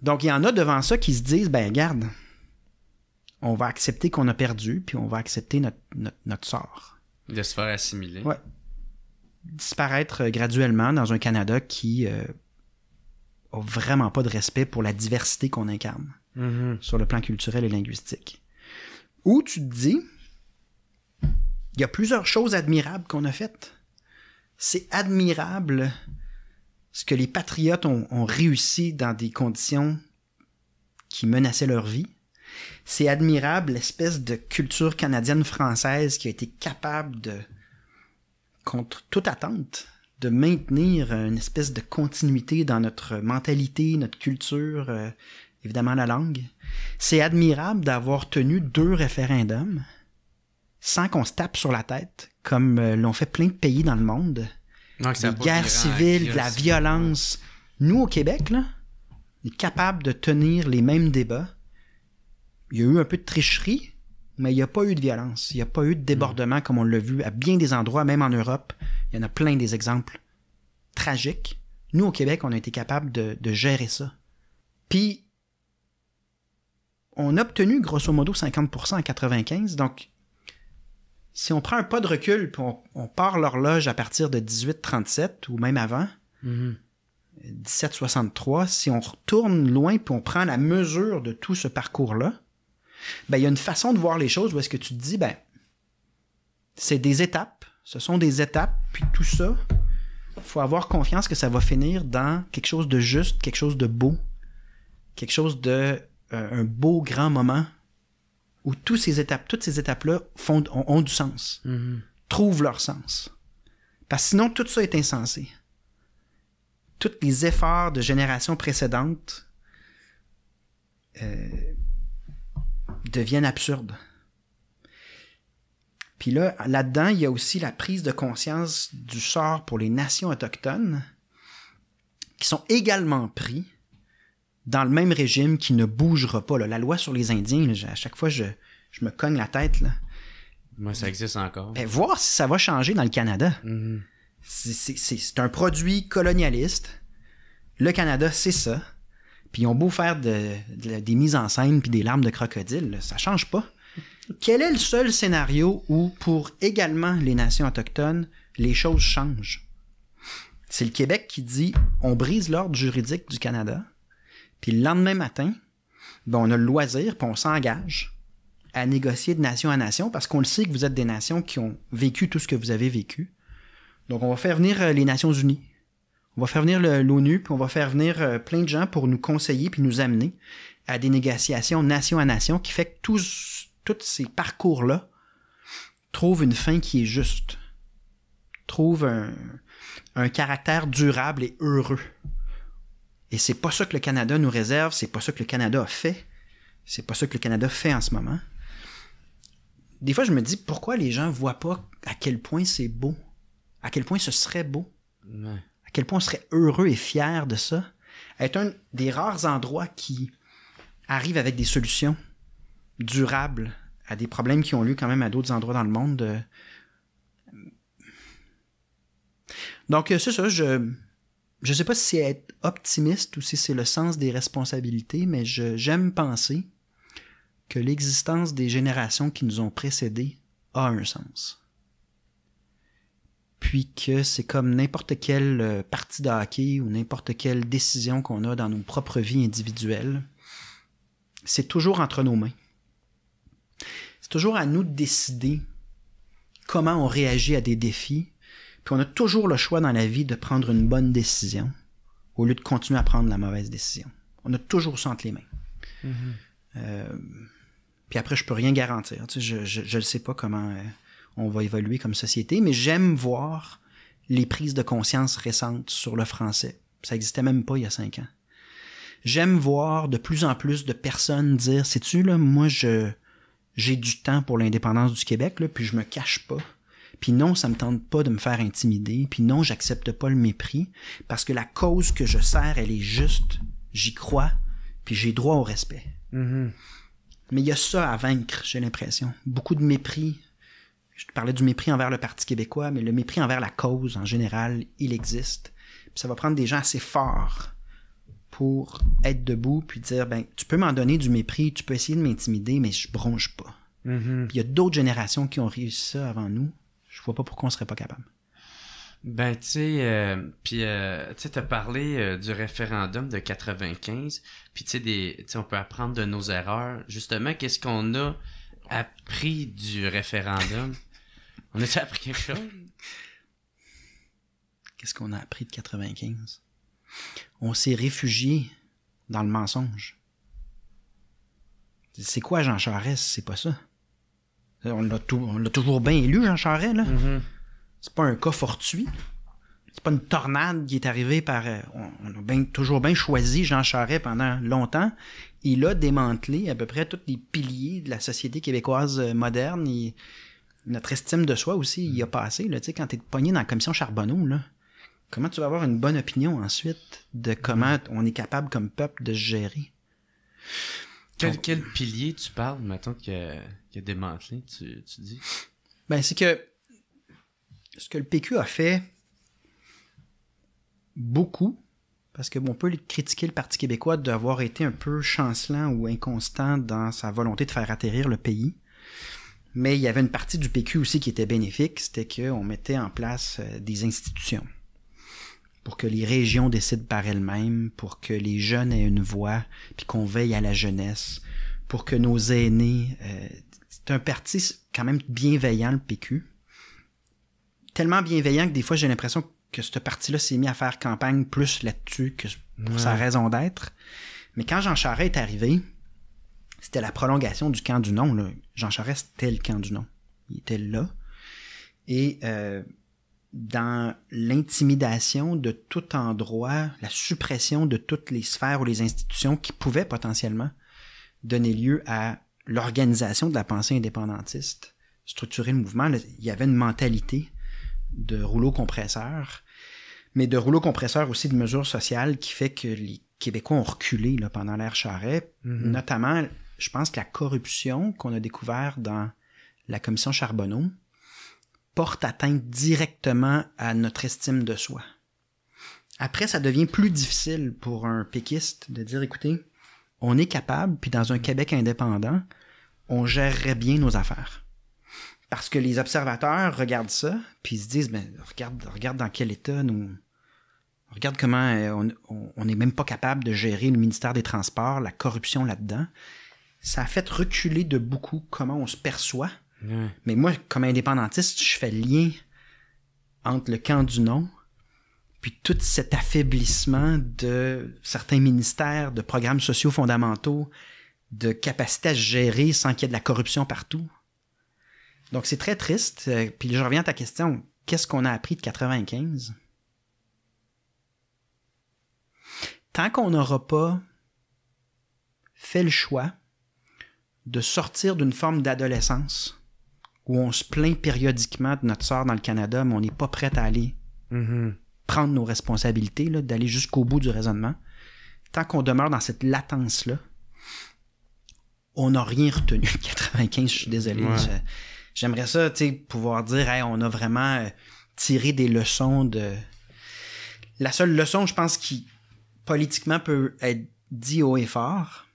Donc, il y en a devant ça qui se disent, ben regarde, on va accepter qu'on a perdu, puis on va accepter notre sort. De se faire assimiler. Ouais. Disparaître graduellement dans un Canada qui a vraiment pas de respect pour la diversité qu'on incarne. Mm-hmm. Sur le plan culturel et linguistique. Où tu te dis, il y a plusieurs choses admirables qu'on a faites. C'est admirable ce que les patriotes ont réussi dans des conditions qui menaçaient leur vie. C'est admirable l'espèce de culture canadienne-française qui a été capable de, contre toute attente, de maintenir une espèce de continuité dans notre mentalité, notre culture, évidemment la langue. C'est admirable d'avoir tenu 2 référendums sans qu'on se tape sur la tête, comme l'ont fait plein de pays dans le monde. Donc, des guerres civiles, de la violence. Nous, au Québec, là, on est capable de tenir les mêmes débats. Il y a eu un peu de tricherie, mais il n'y a pas eu de violence. Il n'y a pas eu de débordement comme on l'a vu à bien des endroits, même en Europe. Il y en a plein des exemples tragiques. Nous, au Québec, on a été capable de gérer ça. Puis, on a obtenu grosso modo 50% en 95. Donc, si on prend un pas de recul puis on part l'horloge à partir de 1837 ou même avant, 1763, si on retourne loin puis on prend la mesure de tout ce parcours-là, ben il y a une façon de voir les choses où est-ce que tu te dis, ben c'est des étapes, ce sont des étapes, puis tout ça, il faut avoir confiance que ça va finir dans quelque chose de juste, quelque chose de beau, quelque chose de un beau grand moment où toutes ces étapes-là ont du sens, trouvent leur sens. Parce que sinon, tout ça est insensé. Tous les efforts de générations précédentes deviennent absurdes. Puis là-dedans, il y a aussi la prise de conscience du sort pour les nations autochtones qui sont également pris dans le même régime qui ne bougera pas. Là. La loi sur les Indiens, là, à chaque fois, je me cogne la tête. Là. Moi, ça existe encore. Ben, voir si ça va changer dans le Canada. Mm-hmm. C'est un produit colonialiste. Le Canada, c'est ça. Puis ils ont beau faire des mises en scène puis des larmes de crocodile, là, ça change pas. Quel est le seul scénario où, pour également les nations autochtones, les choses changent? C'est le Québec qui dit « on brise l'ordre juridique du Canada », puis le lendemain matin, ben on a le loisir, puis on s'engage à négocier de nation à nation, parce qu'on le sait que vous êtes des nations qui ont vécu tout ce que vous avez vécu. Donc on va faire venir les Nations Unies, on va faire venir l'ONU, puis on va faire venir plein de gens pour nous conseiller puis nous amener à des négociations nation à nation qui fait que tous ces parcours-là trouvent une fin qui est juste, trouvent un caractère durable et heureux. Et c'est pas ça que le Canada nous réserve, c'est pas ça que le Canada a fait, c'est pas ça que le Canada fait en ce moment. Des fois, je me dis, pourquoi les gens voient pas à quel point c'est beau, à quel point ce serait beau, à quel point on serait heureux et fier de ça, être un des rares endroits qui arrive avec des solutions durables à des problèmes qui ont lieu quand même à d'autres endroits dans le monde. Donc, c'est ça, je sais pas si c'est être optimiste ou si c'est le sens des responsabilités, mais j'aime penser que l'existence des générations qui nous ont précédés a un sens. Puis que c'est comme n'importe quelle partie de hockey ou n'importe quelle décision qu'on a dans nos propres vies individuelles, c'est toujours entre nos mains. C'est toujours à nous de décider comment on réagit à des défis, puis on a toujours le choix dans la vie de prendre une bonne décision au lieu de continuer à prendre la mauvaise décision. On a toujours ça entre les mains. Puis après, je peux rien garantir. Tu sais, je ne sais pas comment on va évoluer comme société, mais j'aime voir les prises de conscience récentes sur le français. Ça n'existait même pas il y a 5 ans. J'aime voir de plus en plus de personnes dire « Sais-tu, là, moi, j'ai du temps pour l'indépendance du Québec, là, puis je me cache pas. Puis non, ça me tente pas de me faire intimider. Puis non, j'accepte pas le mépris, parce que la cause que je sers, elle est juste. J'y crois, puis j'ai droit au respect. » Mais il y a ça à vaincre, j'ai l'impression. Beaucoup de mépris. Je te parlais du mépris envers le Parti québécois, mais le mépris envers la cause, en général, il existe. Puis ça va prendre des gens assez forts pour être debout puis dire, ben, tu peux m'en donner du mépris, tu peux essayer de m'intimider, mais je bronche pas. Puis il y a d'autres générations qui ont réussi ça avant nous. Je vois pas pourquoi on serait pas capable. Ben, tu sais, tu sais, t'as parlé du référendum de 95, puis tu sais, on peut apprendre de nos erreurs. Justement, qu'est-ce qu'on a appris du référendum? On a-tu appris quelque chose? Qu'est-ce qu'on a appris de 95? On s'est réfugié dans le mensonge. C'est quoi Jean Charest? C'est pas ça. On l'a toujours bien élu, Jean Charest, là. C'est pas un cas fortuit. C'est pas une tornade qui est arrivée par... on a toujours bien choisi Jean Charest pendant longtemps. Il a démantelé à peu près tous les piliers de la société québécoise moderne. Notre estime de soi aussi, il y a passé. Là, quand t'es pogné dans la commission Charbonneau, là, comment tu vas avoir une bonne opinion ensuite de comment on est capable comme peuple de se gérer? Quel pilier tu parles, mettons, qui a démantelé, tu dis? Ben, c'est que ce que le PQ a fait beaucoup, parce que on peut critiquer le Parti québécois d'avoir été un peu chancelant ou inconstant dans sa volonté de faire atterrir le pays. Mais il y avait une partie du PQ aussi qui était bénéfique, c'était qu'on mettait en place des institutions pour que les régions décident par elles-mêmes, pour que les jeunes aient une voix, puis qu'on veille à la jeunesse, pour que nos aînés... c'est un parti quand même bienveillant, le PQ. Tellement bienveillant que des fois, j'ai l'impression que ce parti-là s'est mis à faire campagne plus là-dessus que pour sa raison d'être. Mais quand Jean Charest est arrivé, c'était la prolongation du camp du non. Là. Jean Charest était le camp du non. Il était là. Et dans l'intimidation de tout endroit, la suppression de toutes les sphères ou les institutions qui pouvaient potentiellement donner lieu à l'organisation de la pensée indépendantiste, structurer le mouvement, là, il y avait une mentalité de rouleau compresseur, mais de rouleau compresseur aussi de mesures sociales qui fait que les Québécois ont reculé là, pendant l'ère Charest. Notamment, je pense que la corruption qu'on a découvert dans la commission Charbonneau porte atteinte directement à notre estime de soi. Après, ça devient plus difficile pour un péquiste de dire, écoutez, on est capable, puis dans un Québec indépendant, on gérerait bien nos affaires. Parce que les observateurs regardent ça, puis ils se disent, ben, regarde dans quel état nous... Regarde comment on n'est même pas capable de gérer le ministère des Transports, la corruption là-dedans. Ça a fait reculer de beaucoup comment on se perçoit. Mais moi, comme indépendantiste, je fais le lien entre le camp du non puis tout cet affaiblissement de certains ministères, de programmes sociaux fondamentaux, de capacité à se gérer sans qu'il y ait de la corruption partout. Donc, c'est très triste. Puis je reviens à ta question. Qu'est-ce qu'on a appris de 95? Tant qu'on n'aura pas fait le choix de sortir d'une forme d'adolescence où on se plaint périodiquement de notre sort dans le Canada, mais on n'est pas prêt à aller prendre nos responsabilités, là, d'aller jusqu'au bout du raisonnement, tant qu'on demeure dans cette latence-là, on n'a rien retenu de 95, je suis désolé. Ouais. J'aimerais ça, tu sais, pouvoir dire, hey, on a vraiment tiré des leçons de... La seule leçon, je pense, qui politiquement peut être dit haut et fort,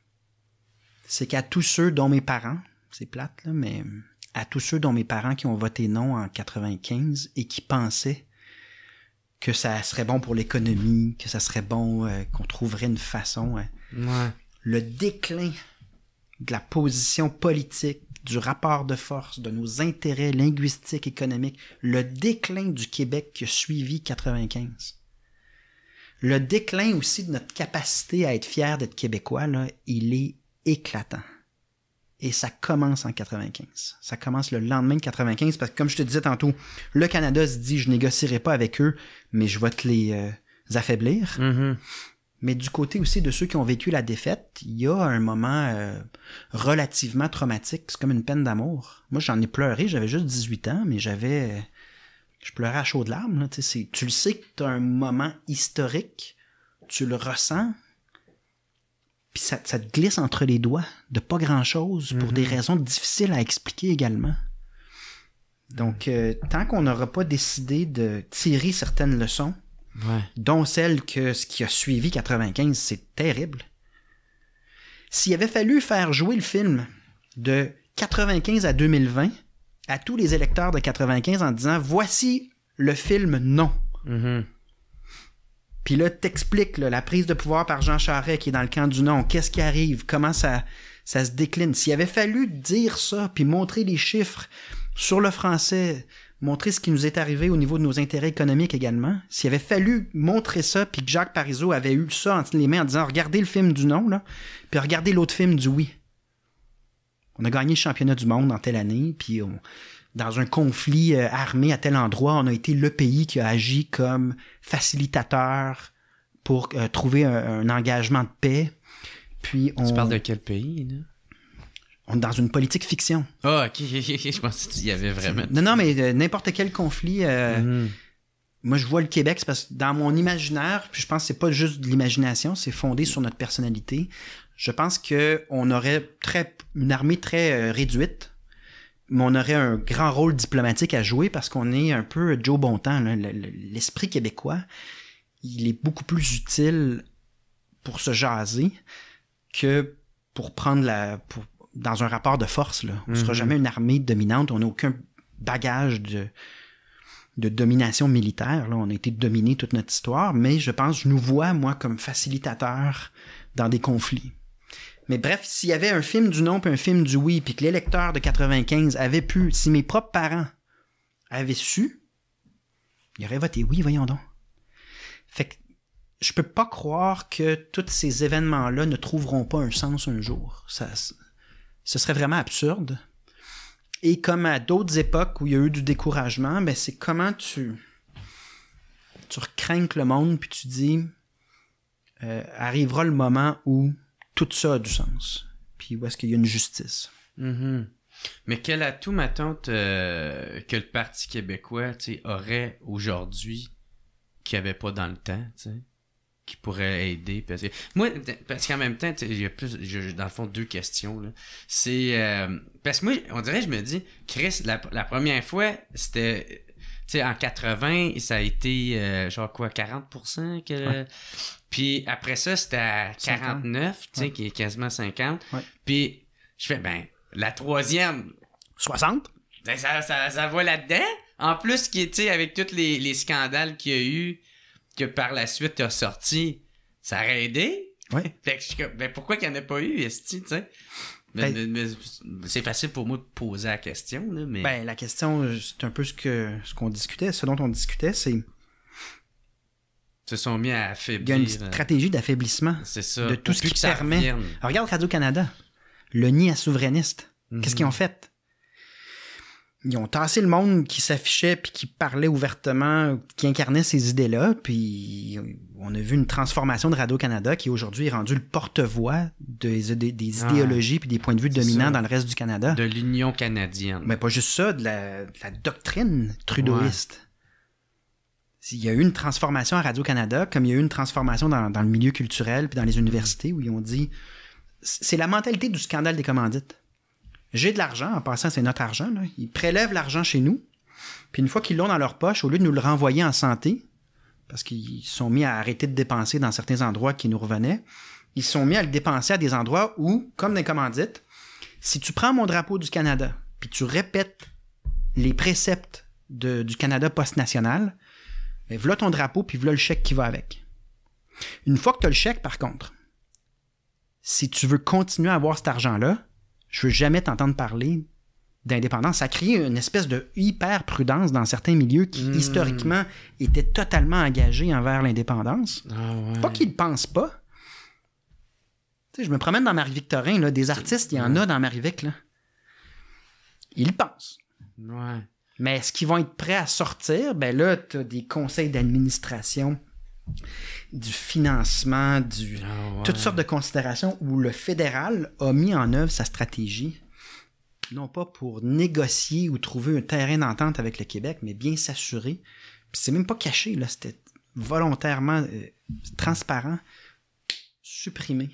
c'est qu'à tous ceux dont mes parents, c'est plate, là, mais à tous ceux dont mes parents qui ont voté non en 95 et qui pensaient que ça serait bon pour l'économie, que ça serait bon, qu'on trouverait une façon. Le déclin de la position politique, du rapport de force, de nos intérêts linguistiques, économiques, le déclin du Québec qui a suivi 95. Le déclin aussi de notre capacité à être fier d'être Québécois, là, il est éclatant. Et ça commence en 95. Ça commence le lendemain de 95 parce que, comme je te disais tantôt, le Canada se dit « je négocierai pas avec eux, mais je vais te les affaiblir ». Mais du côté aussi de ceux qui ont vécu la défaite, il y a un moment relativement traumatique. C'est comme une peine d'amour. Moi, j'en ai pleuré, j'avais juste 18 ans, mais je pleurais à chaudes larmes. Là, tu le sais que tu as un moment historique, tu le ressens, puis ça te glisse entre les doigts de pas grand-chose pour des raisons difficiles à expliquer également. Donc, tant qu'on n'aura pas décidé de tirer certaines leçons, dont celle que ce qui a suivi 95, c'est terrible. S'il avait fallu faire jouer le film de 95 à 2020 à tous les électeurs de 95 en disant « voici le film non ». Puis là, t'expliques là, la prise de pouvoir par Jean Charest qui est dans le camp du non. Qu'est-ce qui arrive? Comment ça se décline? S'il avait fallu dire ça, puis montrer les chiffres sur le français, montrer ce qui nous est arrivé au niveau de nos intérêts économiques également, s'il avait fallu montrer ça, puis que Jacques Parizeau avait eu ça entre les mains en disant « regardez le film du non, là, puis regardez l'autre film du oui ». On a gagné le championnat du monde en telle année, puis dans un conflit armé à tel endroit, on a été le pays qui a agi comme facilitateur pour trouver un engagement de paix. Puis Tu parles de quel pays, là? On est dans une politique fiction. Ah, ok. Je pensais qu'il y avait vraiment... Non, mais n'importe quel conflit... Moi, je vois le Québec, c'est parce que dans mon imaginaire, puis je pense que c'est pas juste de l'imagination, c'est fondé sur notre personnalité. Je pense qu'on aurait une armée très réduite, mais on aurait un grand rôle diplomatique à jouer parce qu'on est un peu Joe Bontemps. Là. L'esprit québécois, il est beaucoup plus utile pour se jaser que pour prendre dans un rapport de force. Là. On ne sera jamais une armée dominante, on n'a aucun bagage de domination militaire. Là. On a été dominé toute notre histoire, mais je nous vois, moi, comme facilitateur dans des conflits. Mais bref, s'il y avait un film du non puis un film du oui, puis que l'électeur de 95 avait pu, si mes propres parents avaient su, il aurait voté oui, voyons donc. Fait que je peux pas croire que tous ces événements-là ne trouveront pas un sens un jour. ce serait vraiment absurde. Et comme à d'autres époques où il y a eu du découragement, ben c'est comment tu recraignes le monde puis tu dis arrivera le moment où tout ça a du sens. Puis où est-ce qu'il y a une justice. Mm-hmm. Mais quel atout, mettons, que le Parti québécois aurait aujourd'hui qu'il n'y avait pas dans le temps, qui pourrait aider? Parce qu'en même temps, il y a dans le fond, deux questions. Là. C'est parce que moi, on dirait, je me dis, Chris, la première fois, c'était en 80, ça a été genre quoi, 40% que... Ouais. Puis après ça, c'était à 49, ouais. qui est quasiment 50. Ouais. Puis je fais, la troisième, 60? ben ça va là-dedans. En plus, avec tous les scandales qu'il y a eu, que par la suite t'as sorti, ça aurait aidé. Ouais. Fait que je suis comme, pourquoi qu'il n'y en a pas eu, esti, tu sais? Mais c'est facile pour moi de poser la question, là, mais... Ben, la question, c'est un peu ce qu'on discutait. Ce dont on discutait, c'est... Ils se sont mis à affaiblir. Il y a une stratégie d'affaiblissement c'est ça, de tout ce qui permet... Alors, regarde Radio-Canada, le nid à souverainiste. Mm-hmm. Qu'est-ce qu'ils ont fait? Ils ont tassé le monde qui s'affichait puis qui parlait ouvertement, qui incarnait ces idées-là, puis on a vu une transformation de Radio-Canada qui aujourd'hui est rendu le porte-voix des idéologies puis des points de vue dominants dans le reste du Canada. De l'Union canadienne. Mais pas juste ça, de la doctrine trudeauiste. Ouais. Il y a eu une transformation à Radio-Canada, comme il y a eu une transformation dans le milieu culturel puis dans les universités où ils ont dit... C'est la mentalité du scandale des commandites. J'ai de l'argent, en passant, c'est notre argent. Là. Ils prélèvent l'argent chez nous, puis une fois qu'ils l'ont dans leur poche, au lieu de nous le renvoyer en santé, parce qu'ils sont mis à arrêter de dépenser dans certains endroits qui nous revenaient, ils sont mis à le dépenser à des endroits où, comme dans les commandites, si tu prends mon drapeau du Canada, puis tu répètes les préceptes du Canada post-national, ben voilà ton drapeau, puis voilà le chèque qui va avec. Une fois que tu as le chèque, par contre, si tu veux continuer à avoir cet argent-là, je veux jamais t'entendre parler d'indépendance. Ça crée une espèce de hyper-prudence dans certains milieux qui, historiquement, étaient totalement engagés envers l'indépendance. Ah ouais. Pas qu'ils ne le pensent pas. Tu sais, je me promène dans Marie-Victorin, là, des artistes, il y en a dans Marie-Vic, là. Ils le pensent. Ouais. Mais est-ce qu'ils vont être prêts à sortir? Ben là, tu as des conseils d'administration, du financement, toutes sortes de considérations où le fédéral a mis en œuvre sa stratégie, non pas pour négocier ou trouver un terrain d'entente avec le Québec, mais bien s'assurer. Puis c'est même pas caché, là, c'était volontairement transparent, supprimer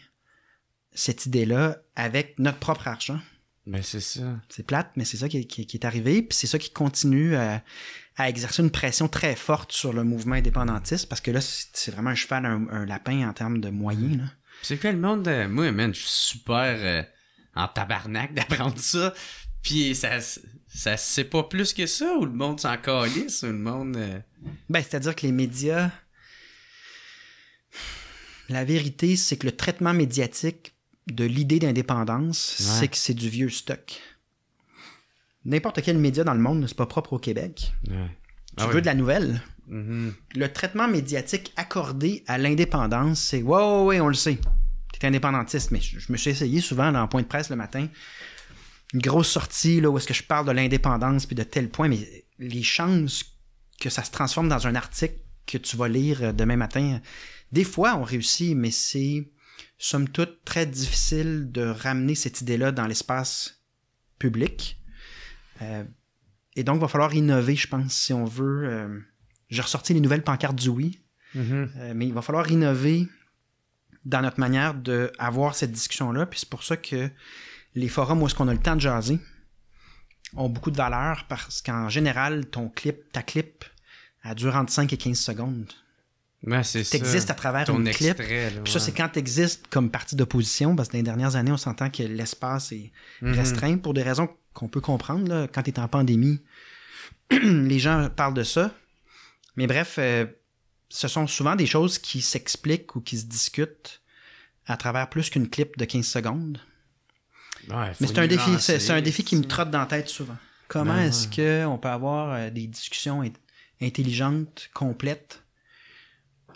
cette idée-là avec notre propre argent. Ben c'est ça. C'est plate, mais c'est ça qui est arrivé, puis c'est ça qui continue à exercer une pression très forte sur le mouvement indépendantiste, parce que là, c'est vraiment un cheval, un lapin en termes de moyens. Là. C'est quoi le monde? Moi, man, je suis super en tabarnak d'apprendre ça, puis ça c'est pas plus que ça, ou le monde s'en calisse, ou le monde... Ben, c'est-à-dire que les médias... La vérité, c'est que le traitement médiatique de l'idée d'indépendance, c'est que c'est du vieux stock. N'importe quel média dans le monde, c'est pas propre au Québec. Ouais. Tu veux de la nouvelle? Mm-hmm. Le traitement médiatique accordé à l'indépendance, c'est « Ouais, on le sait. T'es indépendantiste. » Mais je me suis essayé souvent là, en point de presse le matin. Une grosse sortie là, où est-ce que je parle de l'indépendance puis de tel point, mais les chances que ça se transforme dans un article que tu vas lire demain matin, des fois on réussit, mais c'est somme toute très difficile de ramener cette idée-là dans l'espace public. Et donc, il va falloir innover, je pense, si on veut. J'ai ressorti les nouvelles pancartes du oui, mais il va falloir innover dans notre manière d'avoir cette discussion-là. Puis c'est pour ça que les forums où est-ce qu'on a le temps de jaser ont beaucoup de valeur, parce qu'en général, ta clip, elle dure entre 5 et 15 secondes. Ben, c'est ça. T'existes à travers ton une clip. Extrait, là, Puis ça, c'est quand t'existes comme parti d'opposition, parce que dans les dernières années, on s'entend que l'espace est restreint pour des raisons qu'on peut comprendre. Là. Quand t'es en pandémie, les gens parlent de ça. Mais bref, ce sont souvent des choses qui s'expliquent ou qui se discutent à travers plus qu'une clip de 15 secondes. Ouais, mais c'est un défi, c'est un défi qui me trotte dans la tête souvent. Comment est-ce qu'on peut avoir des discussions intelligentes, complètes,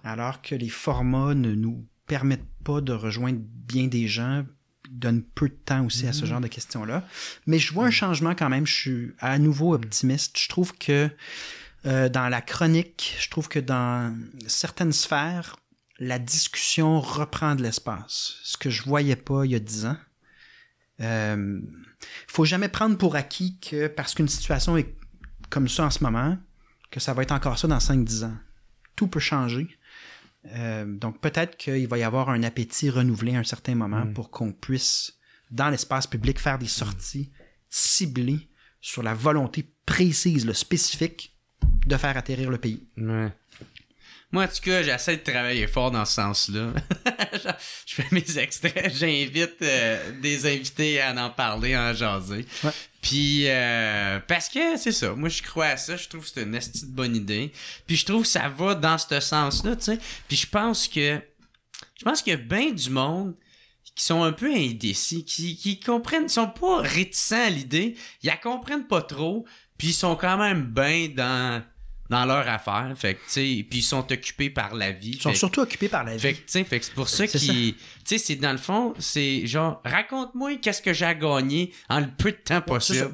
alors que les formats ne nous permettent pas de rejoindre bien des gens donne peu de temps aussi à ce genre de questions-là. Mais je vois un changement quand même. Je suis à nouveau optimiste. Je trouve que dans la chronique, je trouve que dans certaines sphères, la discussion reprend de l'espace. Ce que je voyais pas il y a 10 ans. Faut jamais prendre pour acquis que parce qu'une situation est comme ça en ce moment, que ça va être encore ça dans 5-10 ans. Tout peut changer. Donc peut-être qu'il va y avoir un appétit renouvelé à un certain moment pour qu'on puisse, dans l'espace public, faire des sorties ciblées sur la volonté précise, spécifique, de faire atterrir le pays. Ouais. Moi, en tout cas, j'essaie de travailler fort dans ce sens-là. Je fais mes extraits, j'invite des invités à en parler, à en jaser. Ouais. Puis, parce que c'est ça, moi je crois à ça, je trouve que c'est une esti de bonne idée. Puis je trouve que ça va dans ce sens-là, tu sais. Puis je pense qu'il y a bien du monde qui sont un peu indécis, qui comprennent, ils sont pas réticents à l'idée, ils la comprennent pas trop, puis ils sont quand même bien dans leur affaire, fait que tu sais, puis ils sont occupés par la vie. Ils sont surtout occupés par la vie. Fait que tu sais, c'est pour ça qu'ils, tu sais, c'est dans le fond, c'est genre raconte-moi qu'est-ce que j'ai à gagner en le peu de temps possible.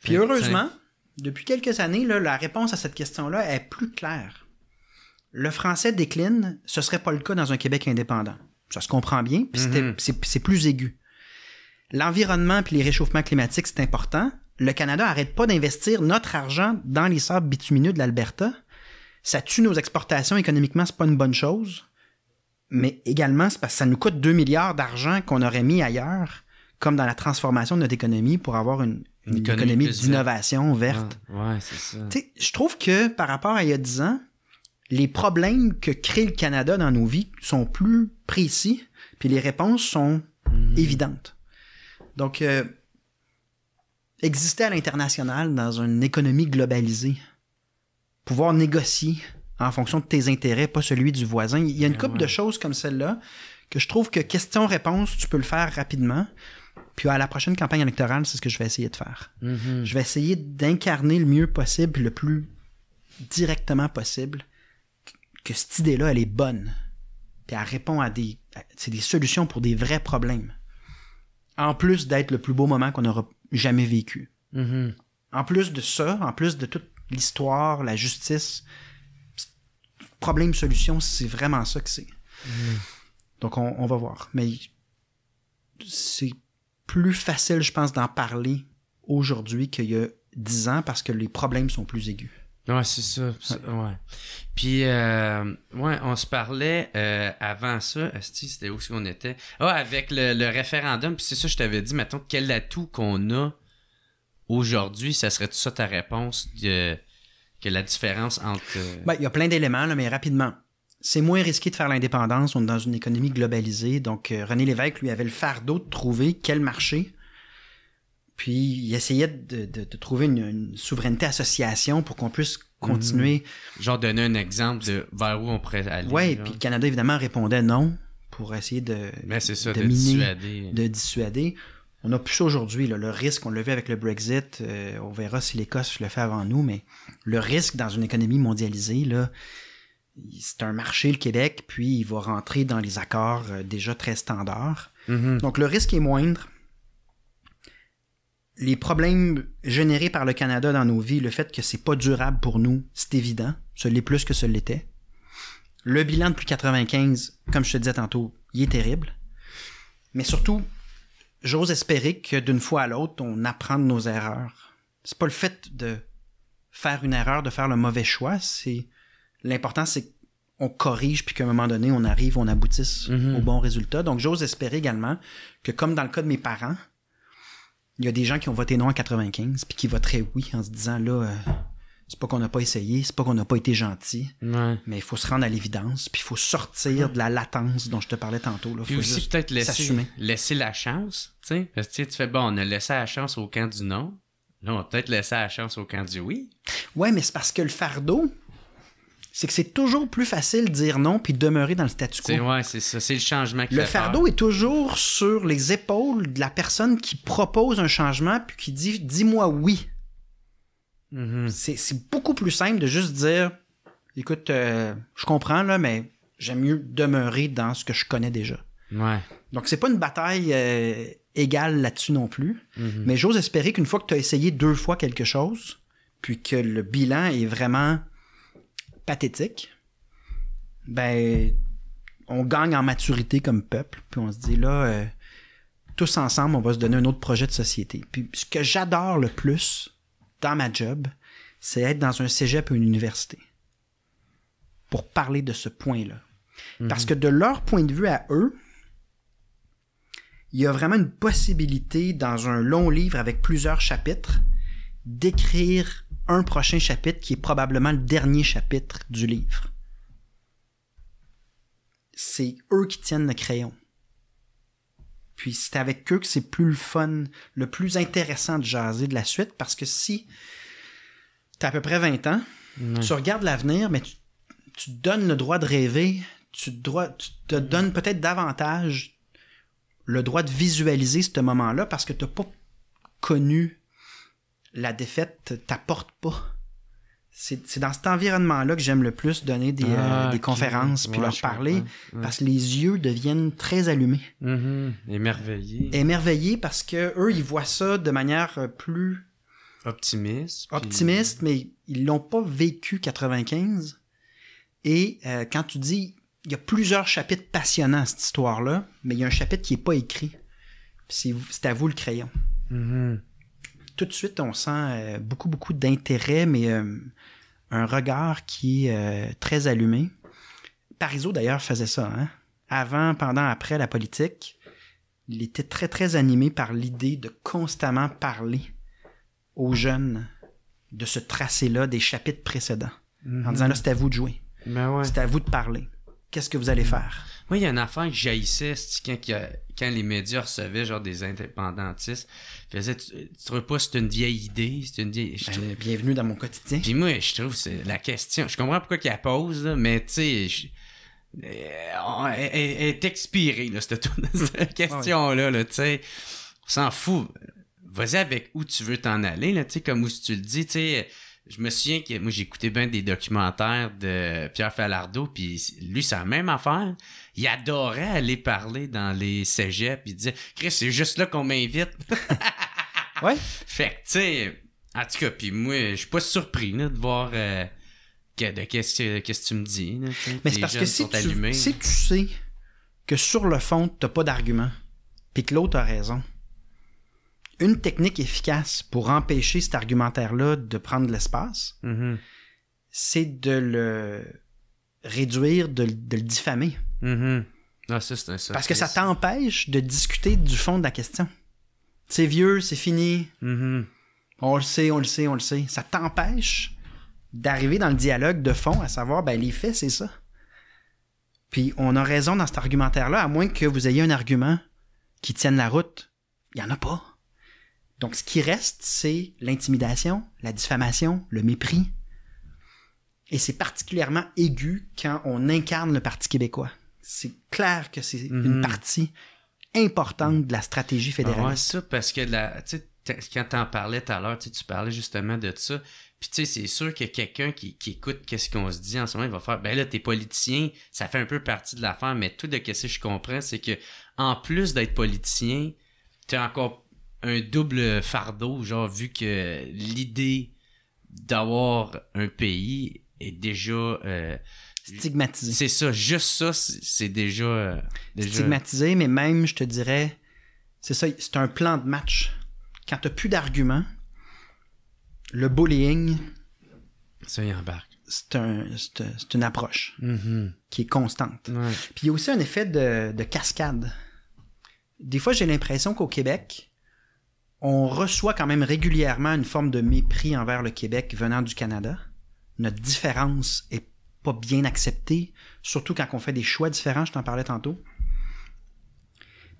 Puis heureusement, depuis quelques années, là, la réponse à cette question-là est plus claire. Le français décline, ce serait pas le cas dans un Québec indépendant. Ça se comprend bien, puis c'est plus aigu. L'environnement puis les réchauffements climatiques, c'est important. Le Canada arrête pas d'investir notre argent dans les sables bitumineux de l'Alberta. Ça tue nos exportations économiquement, c'est pas une bonne chose. Mais également, c'est parce que ça nous coûte 2 milliards d'argent qu'on aurait mis ailleurs, comme dans la transformation de notre économie pour avoir une économie d'innovation verte. Ouais, c'est ça. T'sais, je trouve que par rapport à il y a 10 ans, les problèmes que crée le Canada dans nos vies sont plus précis, puis les réponses sont évidentes. Donc, exister à l'international dans une économie globalisée, pouvoir négocier en fonction de tes intérêts, pas celui du voisin. Il y a une couple de choses comme celle-là que je trouve que question-réponse, tu peux le faire rapidement. Puis à la prochaine campagne électorale, c'est ce que je vais essayer de faire. Je vais essayer d'incarner le mieux possible, le plus directement possible, que cette idée-là, elle est bonne. Puis elle répond à c'est des solutions pour des vrais problèmes. En plus d'être le plus beau moment qu'on aura jamais vécu. En plus de ça, en plus de toute l'histoire, la justice, problème-solution, c'est vraiment ça que c'est. Donc, on va voir. Mais c'est plus facile, je pense, d'en parler aujourd'hui qu'il y a 10 ans parce que les problèmes sont plus aigus. Ouais, c'est ça. Ouais. Puis, on se parlait avant ça. Asti, c'était où qu'on était? Avec le référendum. Puis c'est ça, je t'avais dit, mettons, quel atout qu'on a aujourd'hui, ça serait tout ça ta réponse que la différence entre... Il y a plein d'éléments, là, mais rapidement. C'est moins risqué de faire l'indépendance. On est dans une économie globalisée. Donc, René Lévesque, lui, avait le fardeau de trouver quel marché. Puis, il essayait de trouver une souveraineté association pour qu'on puisse continuer. Genre, donner un exemple de vers où on pourrait aller. Oui, puis le Canada, évidemment, répondait non pour essayer de dissuader. On n'a plus ça aujourd'hui. Le risque, on l'a vu avec le Brexit. On verra si l'Écosse le fait avant nous, mais le risque dans une économie mondialisée, là, c'est un marché, le Québec, puis il va rentrer dans les accords déjà très standards. Donc, le risque est moindre. Les problèmes générés par le Canada dans nos vies, le fait que c'est pas durable pour nous, c'est évident. Ça l'est plus que ça l'était. Le bilan depuis 95, comme je te disais tantôt, il est terrible. Mais surtout, j'ose espérer que d'une fois à l'autre, on apprend de nos erreurs. C'est pas le fait de faire une erreur, de faire le mauvais choix. L'important, c'est qu'on corrige puis qu'à un moment donné, on aboutisse au bon résultat. Donc, j'ose espérer également que, comme dans le cas de mes parents, il y a des gens qui ont voté non en 95 puis qui voteraient oui en se disant là, c'est pas qu'on n'a pas essayé, c'est pas qu'on n'a pas été gentil, mais il faut se rendre à l'évidence puis il faut sortir de la latence dont je te parlais tantôt. Là. Puis faut aussi juste peut-être s'assumer. laisser la chance, tu sais. Parce que tu fais on a laissé la chance au camp du non. Là, on va peut-être laisser la chance au camp du oui. Ouais, mais c'est parce que le fardeau, c'est que c'est toujours plus facile de dire non puis de demeurer dans le statu quo. C'est ça. C'est le changement qui Le fait fardeau est toujours sur les épaules de la personne qui propose un changement puis qui dit « dis-moi oui ». C'est beaucoup plus simple de juste dire « écoute, je comprends, là, mais j'aime mieux demeurer dans ce que je connais déjà ». Ouais. Donc, c'est pas une bataille égale là-dessus non plus. Mais j'ose espérer qu'une fois que tu as essayé 2 fois quelque chose, puis que le bilan est vraiment pathétique, ben, on gagne en maturité comme peuple. Puis on se dit, là, tous ensemble, on va se donner un autre projet de société. Puis ce que j'adore le plus dans ma job, c'est être dans un cégep ou une université pour parler de ce point-là. Parce que de leur point de vue à eux, il y a vraiment une possibilité dans un long livre avec plusieurs chapitres d'écrire un prochain chapitre qui est probablement le dernier chapitre du livre. C'est eux qui tiennent le crayon. Puis c'est avec eux que c'est plus le fun, le plus intéressant de jaser de la suite, parce que si tu as à peu près 20 ans, tu regardes l'avenir, mais tu te donnes le droit de rêver, tu te donnes peut-être davantage le droit de visualiser ce moment-là parce que tu n'as pas connu la défaite, t'apporte pas. C'est dans cet environnement-là que j'aime le plus donner des conférences puis leur parler parce que les yeux deviennent très allumés. Émerveillés parce que eux ils voient ça de manière plus optimiste, mais ils l'ont pas vécu 95. Et quand tu dis il y a plusieurs chapitres passionnants à cette histoire-là, mais il y a un chapitre qui est pas écrit. Puis c'est à vous le crayon. Tout de suite, on sent beaucoup d'intérêt, mais un regard qui est très allumé. Parizeau, d'ailleurs, faisait ça. Hein? Avant, pendant, après la politique, il était très, très animé par l'idée de constamment parler aux jeunes de ce tracé-là des chapitres précédents. En disant, là, c'est à vous de jouer. C'est à vous de parler. Qu'est-ce que vous allez faire? Moi, il y a une affaire que j'haïssais quand les médias recevaient genre des indépendantistes. Ils faisaient, tu trouves pas que c'est une vieille idée? Bienvenue dans mon quotidien. Puis moi, je trouve que c'est la question. Je comprends pourquoi qu'ils la posent, là, mais tu sais, elle est expirée, là, cette question-là, là, tu sais. On s'en fout. Vas-y avec où tu veux t'en aller, là, tu sais, comme où tu le dis, tu sais. Je me souviens que moi j'écoutais bien des documentaires de Pierre Falardeau, puis lui c'est la même affaire. Il adorait aller parler dans les cégeps, puis il disait Chris, c'est juste là qu'on m'invite. Ouais. Fait que tu sais, en tout cas, puis moi je suis pas surpris là, de voir qu'est-ce que tu me dis. Là, mais c'est parce que si tu sais que sur le fond t'as pas d'argument, puis que l'autre a raison. Une technique efficace pour empêcher cet argumentaire-là de prendre de l'espace, c'est de le réduire, de le diffamer. Parce que ça t'empêche de discuter du fond de la question. C'est vieux, c'est fini. On le sait. Ça t'empêche d'arriver dans le dialogue de fond, à savoir, ben les faits, c'est ça. Puis on a raison dans cet argumentaire-là, à moins que vous ayez un argument qui tienne la route. Il n'y en a pas. Donc, ce qui reste, c'est l'intimidation, la diffamation, le mépris. Et c'est particulièrement aigu quand on incarne le Parti québécois. C'est clair que c'est une partie importante de la stratégie fédéraliste. Ouais, ça, parce que quand t'en parlais tout à l'heure, tu parlais justement de ça. Puis tu sais, c'est sûr que quelqu'un qui écoute qu'est-ce qu'on se dit en ce moment, il va faire, ben là, t'es politicien, ça fait un peu partie de l'affaire, mais tout de ce que je comprends, c'est que en plus d'être politicien, t'as encore un double fardeau, genre, vu que l'idée d'avoir un pays est déjà... stigmatisé. C'est ça, juste ça, c'est déjà... Stigmatisé, mais même, je te dirais, c'est ça, c'est un plan de match. Quand t'as plus d'arguments, le bullying... Ça y embarque. C'est une approche qui est constante. Ouais. Puis il y a aussi un effet de cascade. Des fois, j'ai l'impression qu'au Québec... on reçoit quand même régulièrement une forme de mépris envers le Québec venant du Canada. Notre différence est pas bien acceptée, surtout quand on fait des choix différents, je t'en parlais tantôt.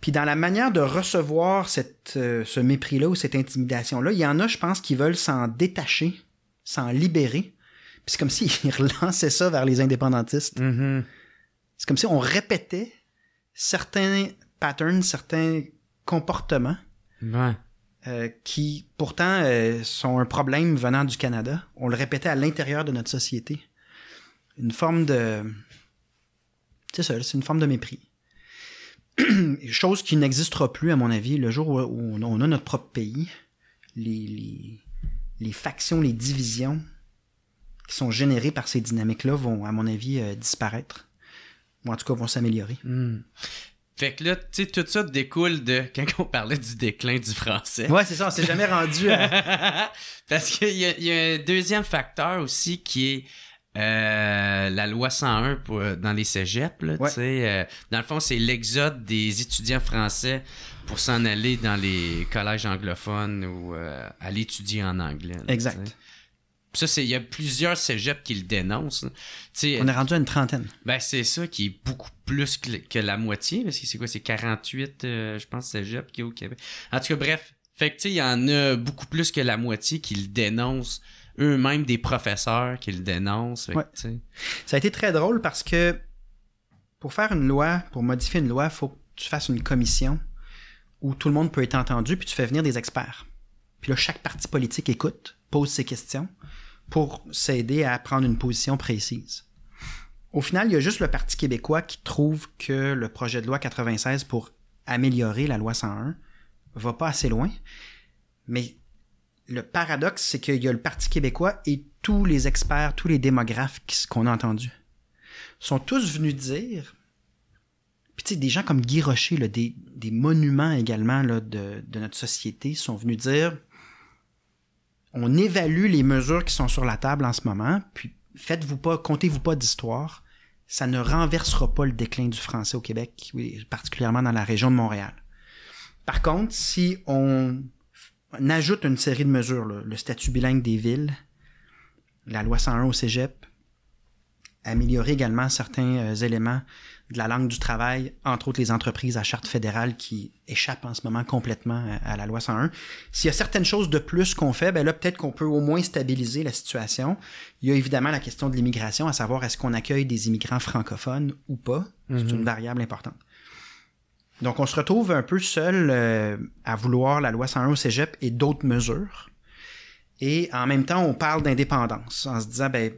Puis dans la manière de recevoir ce mépris-là ou cette intimidation-là, il y en a, je pense, qui veulent s'en détacher, s'en libérer. Puis c'est comme s'ils relançaient ça vers les indépendantistes. C'est comme si on répétait certains patterns, certains comportements. Ouais. Qui pourtant sont un problème venant du Canada. On le répétait à l'intérieur de notre société. Une forme de... C'est ça, c'est une forme de mépris. chose qui n'existera plus, à mon avis, le jour où on a notre propre pays, les factions, les divisions qui sont générées par ces dynamiques-là vont, à mon avis, disparaître. Ou en tout cas, vont s'améliorer. Fait que là, tu sais, tout ça découle de quand on parlait du déclin du français. Ouais, c'est ça, on s'est jamais rendu à... Parce qu'il y a un deuxième facteur aussi qui est la loi 101 dans les cégeps. Là, ouais. Dans le fond, c'est l'exode des étudiants français pour s'en aller dans les collèges anglophones ou aller étudier en anglais. Là, exact. Ça, il y a plusieurs cégeps qui le dénoncent. On est rendu à une trentaine. Ben, c'est ça qui est beaucoup plus que la moitié. Parce que c'est quoi? C'est 48, je pense, cégeps qui est au Québec. En tout cas, bref. Fait que, tu sais, il y en a beaucoup plus que la moitié qui le dénoncent. Eux-mêmes, des professeurs qui le dénoncent. Fait que, ouais. Ça a été très drôle parce que pour faire une loi, pour modifier une loi, il faut que tu fasses une commission où tout le monde peut être entendu, puis tu fais venir des experts. Puis là, chaque parti politique écoute, pose ses questions pour s'aider à prendre une position précise. Au final, il y a juste le Parti québécois qui trouve que le projet de loi 96 pour améliorer la loi 101 va pas assez loin. Mais le paradoxe, c'est qu'il y a le Parti québécois et tous les experts, tous les démographes qu'on a entendus sont tous venus dire, puis tu sais, des gens comme Guy Rocher, là, des monuments également là, de notre société, sont venus dire... On évalue les mesures qui sont sur la table en ce moment, puis comptez-vous pas d'histoire. Ça ne renversera pas le déclin du français au Québec, particulièrement dans la région de Montréal. Par contre, si on ajoute une série de mesures, là, le statut bilingue des villes, la loi 101 au cégep, améliorer également certains éléments de la langue du travail, entre autres les entreprises à charte fédérale qui échappent en ce moment complètement à la loi 101. S'il y a certaines choses de plus qu'on fait, ben là, peut-être qu'on peut au moins stabiliser la situation. Il y a évidemment la question de l'immigration, à savoir est-ce qu'on accueille des immigrants francophones ou pas. C'est une variable importante. Donc, on se retrouve un peu seul à vouloir la loi 101 au cégep et d'autres mesures. Et en même temps, on parle d'indépendance en se disant, ben,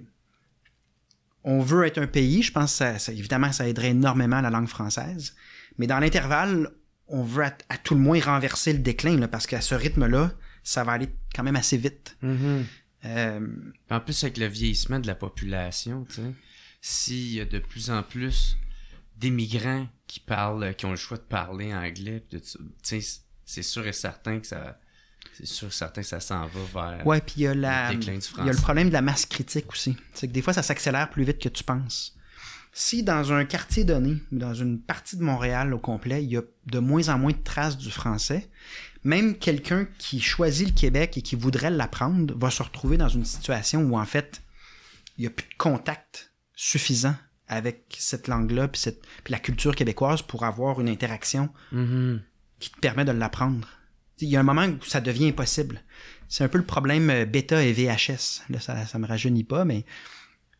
on veut être un pays, je pense que évidemment, ça aiderait énormément la langue française. Mais dans l'intervalle, on veut à tout le moins renverser le déclin, là, parce qu'à ce rythme-là, ça va aller quand même assez vite. En plus, avec le vieillissement de la population, tu sais, s'il y a de plus en plus d'immigrants qui ont le choix de parler anglais, tu sais, c'est sûr et certain que ça... C'est sûr, certain que ça s'en va vers ouais, puis il y a le déclin du français. Il y a le problème de la masse critique aussi. C'est que des fois, ça s'accélère plus vite que tu penses. Si dans un quartier donné, ou dans une partie de Montréal au complet, il y a de moins en moins de traces du français, même quelqu'un qui choisit le Québec et qui voudrait l'apprendre va se retrouver dans une situation où, en fait, il n'y a plus de contact suffisant avec cette langue-là puis la culture québécoise pour avoir une interaction qui te permet de l'apprendre. Il y a un moment où ça devient impossible. C'est un peu le problème bêta et VHS. Là, ça me rajeunit pas, mais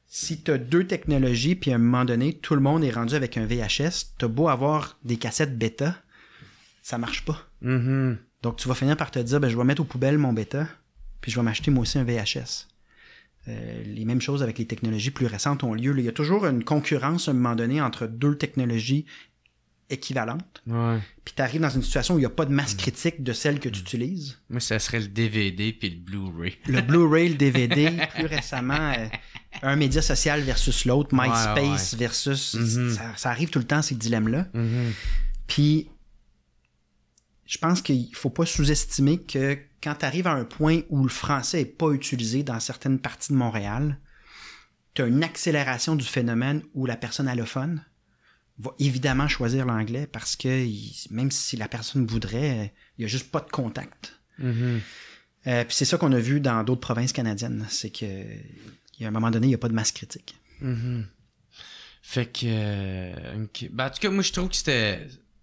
si tu as deux technologies, puis à un moment donné, tout le monde est rendu avec un VHS, tu as beau avoir des cassettes bêta, ça marche pas. Donc, tu vas finir par te dire, ben, je vais mettre aux poubelles mon bêta, puis je vais m'acheter moi aussi un VHS. Les mêmes choses avec les technologies plus récentes ont lieu. Il y a toujours une concurrence à un moment donné entre deux technologies équivalente. Ouais. Puis t'arrives dans une situation où il n'y a pas de masse critique de celle que tu utilises. Moi, ça serait le DVD puis le Blu-ray. Le Blu-ray, le DVD, plus récemment, un média social versus l'autre, MySpace versus... Ça arrive tout le temps, ces dilemmes-là. Puis, je pense qu'il faut pas sous-estimer que quand t'arrives à un point où le français est pas utilisé dans certaines parties de Montréal, t'as une accélération du phénomène où la personne allophone va évidemment choisir l'anglais parce que même si la personne voudrait, il n'y a juste pas de contact. Puis c'est ça qu'on a vu dans d'autres provinces canadiennes. C'est que il y a un moment donné, il n'y a pas de masse critique. Fait que... Ben, en tout cas, moi, je trouve que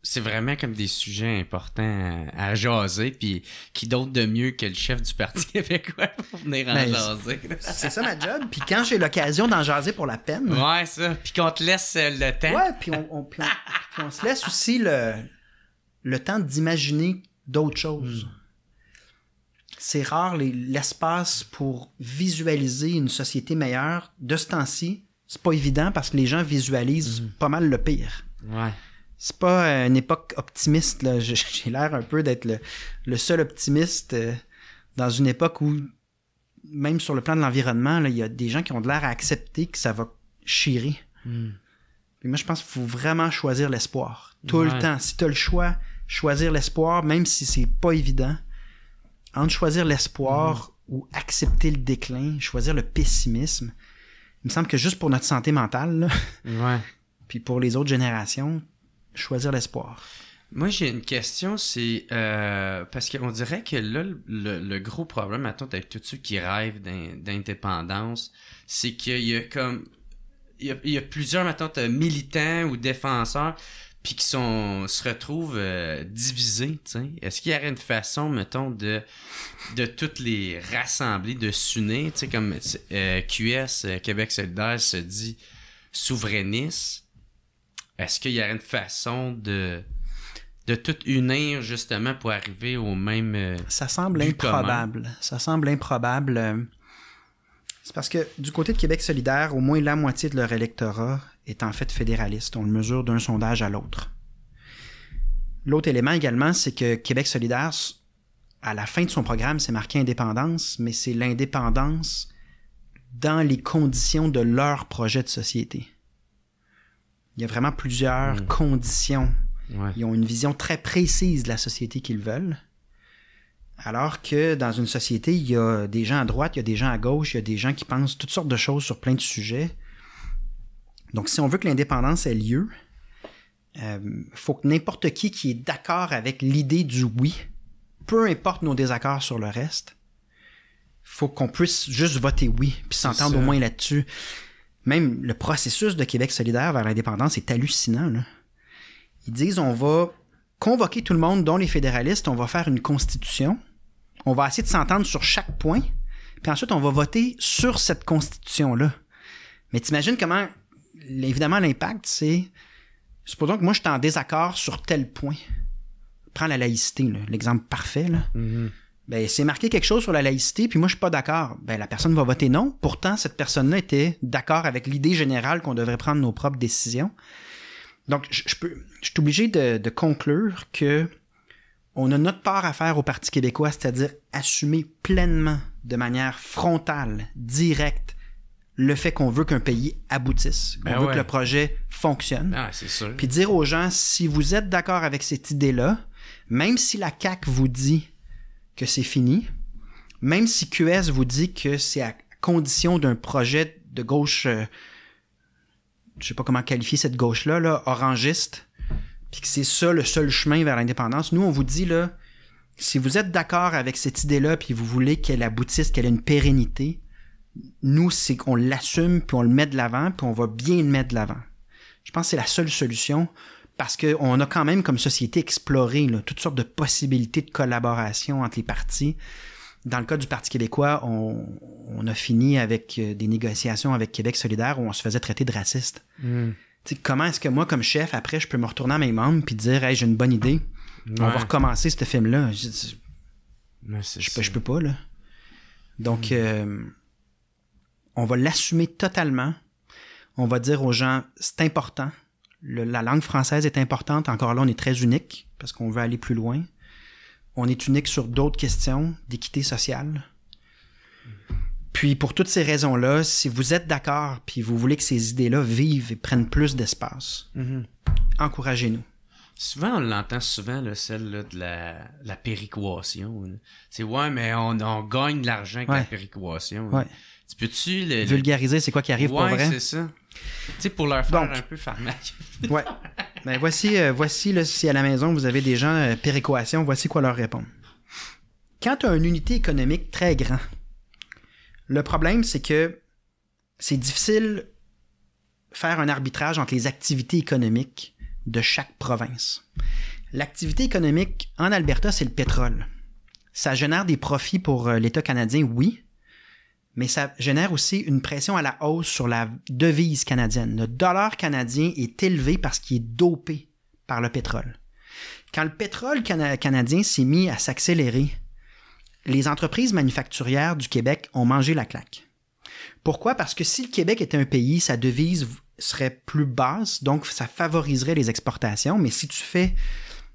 c'est vraiment comme des sujets importants à jaser, puis qui d'autre de mieux que le chef du Parti québécois pour venir en jaser. C'est ça ma job, puis quand j'ai l'occasion d'en jaser pour la peine... Ouais, ça, puis qu'on te laisse le temps. Ouais, puis on se laisse aussi le temps d'imaginer d'autres choses. C'est rare l'espace pour visualiser une société meilleure. De ce temps-ci, c'est pas évident parce que les gens visualisent pas mal le pire. Ouais. c'est pas une époque optimiste, là. J'ai l'air un peu d'être le seul optimiste dans une époque où, même sur le plan de l'environnement, il y a des gens qui ont de l'air à accepter que ça va chirer. Et moi, je pense qu'il faut vraiment choisir l'espoir. Tout le temps. Si tu as le choix, choisir l'espoir, même si c'est pas évident. Entre choisir l'espoir ou accepter le déclin, choisir le pessimisme, il me semble que juste pour notre santé mentale, là, puis pour les autres générations, choisir l'espoir. Moi, j'ai une question, c'est parce qu'on dirait que là, le gros problème, mettons, avec tous ceux qui rêvent d'indépendance, c'est qu'il y a comme... Il y a plusieurs, mettons, militants ou défenseurs, puis qui se retrouvent divisés, tu sais. Est-ce qu'il y aurait une façon, mettons, de toutes les rassembler, de s'unir, tu sais, comme QS, Québec solidaire, se dit souverainiste? Est-ce qu'il y aurait une façon de tout unir, justement, pour arriver au même ça semble improbable. Commun? Ça semble improbable. C'est parce que du côté de Québec solidaire, au moins la moitié de leur électorat est en fait fédéraliste. On le mesure d'un sondage à l'autre. L'autre élément également, c'est que Québec solidaire, à la fin de son programme, c'est marqué indépendance, mais c'est l'indépendance dans les conditions de leur projet de société. Il y a vraiment plusieurs conditions. Ils ont une vision très précise de la société qu'ils veulent. Alors que dans une société, il y a des gens à droite, il y a des gens à gauche, il y a des gens qui pensent toutes sortes de choses sur plein de sujets. Donc, si on veut que l'indépendance ait lieu, faut que n'importe qui est d'accord avec l'idée du oui, peu importe nos désaccords sur le reste, faut qu'on puisse juste voter oui, puis s'entendre au moins là-dessus. Même le processus de Québec solidaire vers l'indépendance est hallucinant, là. Ils disent, on va convoquer tout le monde, dont les fédéralistes, on va faire une constitution, on va essayer de s'entendre sur chaque point, puis ensuite on va voter sur cette constitution-là. Mais t'imagines comment, évidemment, l'impact, c'est, supposons que moi je suis en désaccord sur tel point. Prends la laïcité, là, l'exemple parfait, là. Ben, c'est marqué quelque chose sur la laïcité, puis moi je suis pas d'accord. Ben, la personne va voter non. Pourtant, cette personne-là était d'accord avec l'idée générale qu'on devrait prendre nos propres décisions. Donc, je suis obligé de conclure que on a notre part à faire au Parti québécois, c'est-à-dire assumer pleinement, de manière frontale, directe, le fait qu'on veut qu'un pays aboutisse, qu'on veut que le projet fonctionne. Ah, c'est sûr. Puis dire aux gens, si vous êtes d'accord avec cette idée-là, même si la CAQ vous dit que c'est fini, même si QS vous dit que c'est à condition d'un projet de gauche... je sais pas comment qualifier cette gauche-là, là, orangiste, puis que c'est ça le seul chemin vers l'indépendance. Nous, on vous dit, là, si vous êtes d'accord avec cette idée-là, puis vous voulez qu'elle aboutisse, qu'elle ait une pérennité, nous, c'est qu'on l'assume, puis on le met de l'avant, puis on va bien le mettre de l'avant. Je pense que c'est la seule solution, parce qu'on a quand même, comme société, exploré là, toutes sortes de possibilités de collaboration entre les partis. Dans le cas du Parti québécois, on a fini avec des négociations avec Québec solidaire où on se faisait traiter de raciste. Comment est-ce que moi, comme chef, après, je peux me retourner à mes membres puis dire « Hey, j'ai une bonne idée, on va recommencer ce film-là. » Je peux pas, là. Donc, on va l'assumer totalement. On va dire aux gens « C'est important. La langue française est importante. Encore là, on est très unique parce qu'on veut aller plus loin. » On est unique sur d'autres questions d'équité sociale. Puis, pour toutes ces raisons-là, si vous êtes d'accord puis vous voulez que ces idées-là vivent et prennent plus d'espace, encouragez-nous. Souvent, on l'entend souvent, là, celle là, de la péréquation. C'est mais on gagne de l'argent avec la péréquation. Tu peux-tu vulgariser, c'est quoi qui arrive pour vrai? Ouais, c'est ça. Tu sais, pour leur faire un peu pharmacie. Ouais. Ben voici là, si à la maison vous avez des gens péréquation, voici quoi leur répondre. Quand tu as une unité économique très grande, le problème c'est que c'est difficile faire un arbitrage entre les activités économiques de chaque province. L'activité économique en Alberta, c'est le pétrole. Ça génère des profits pour l'État canadien, oui, mais ça génère aussi une pression à la hausse sur la devise canadienne. Le dollar canadien est élevé parce qu'il est dopé par le pétrole. Quand le pétrole canadien s'est mis à s'accélérer, les entreprises manufacturières du Québec ont mangé la claque. Pourquoi? Parce que si le Québec était un pays, sa devise serait plus basse, donc ça favoriserait les exportations. Mais si tu fais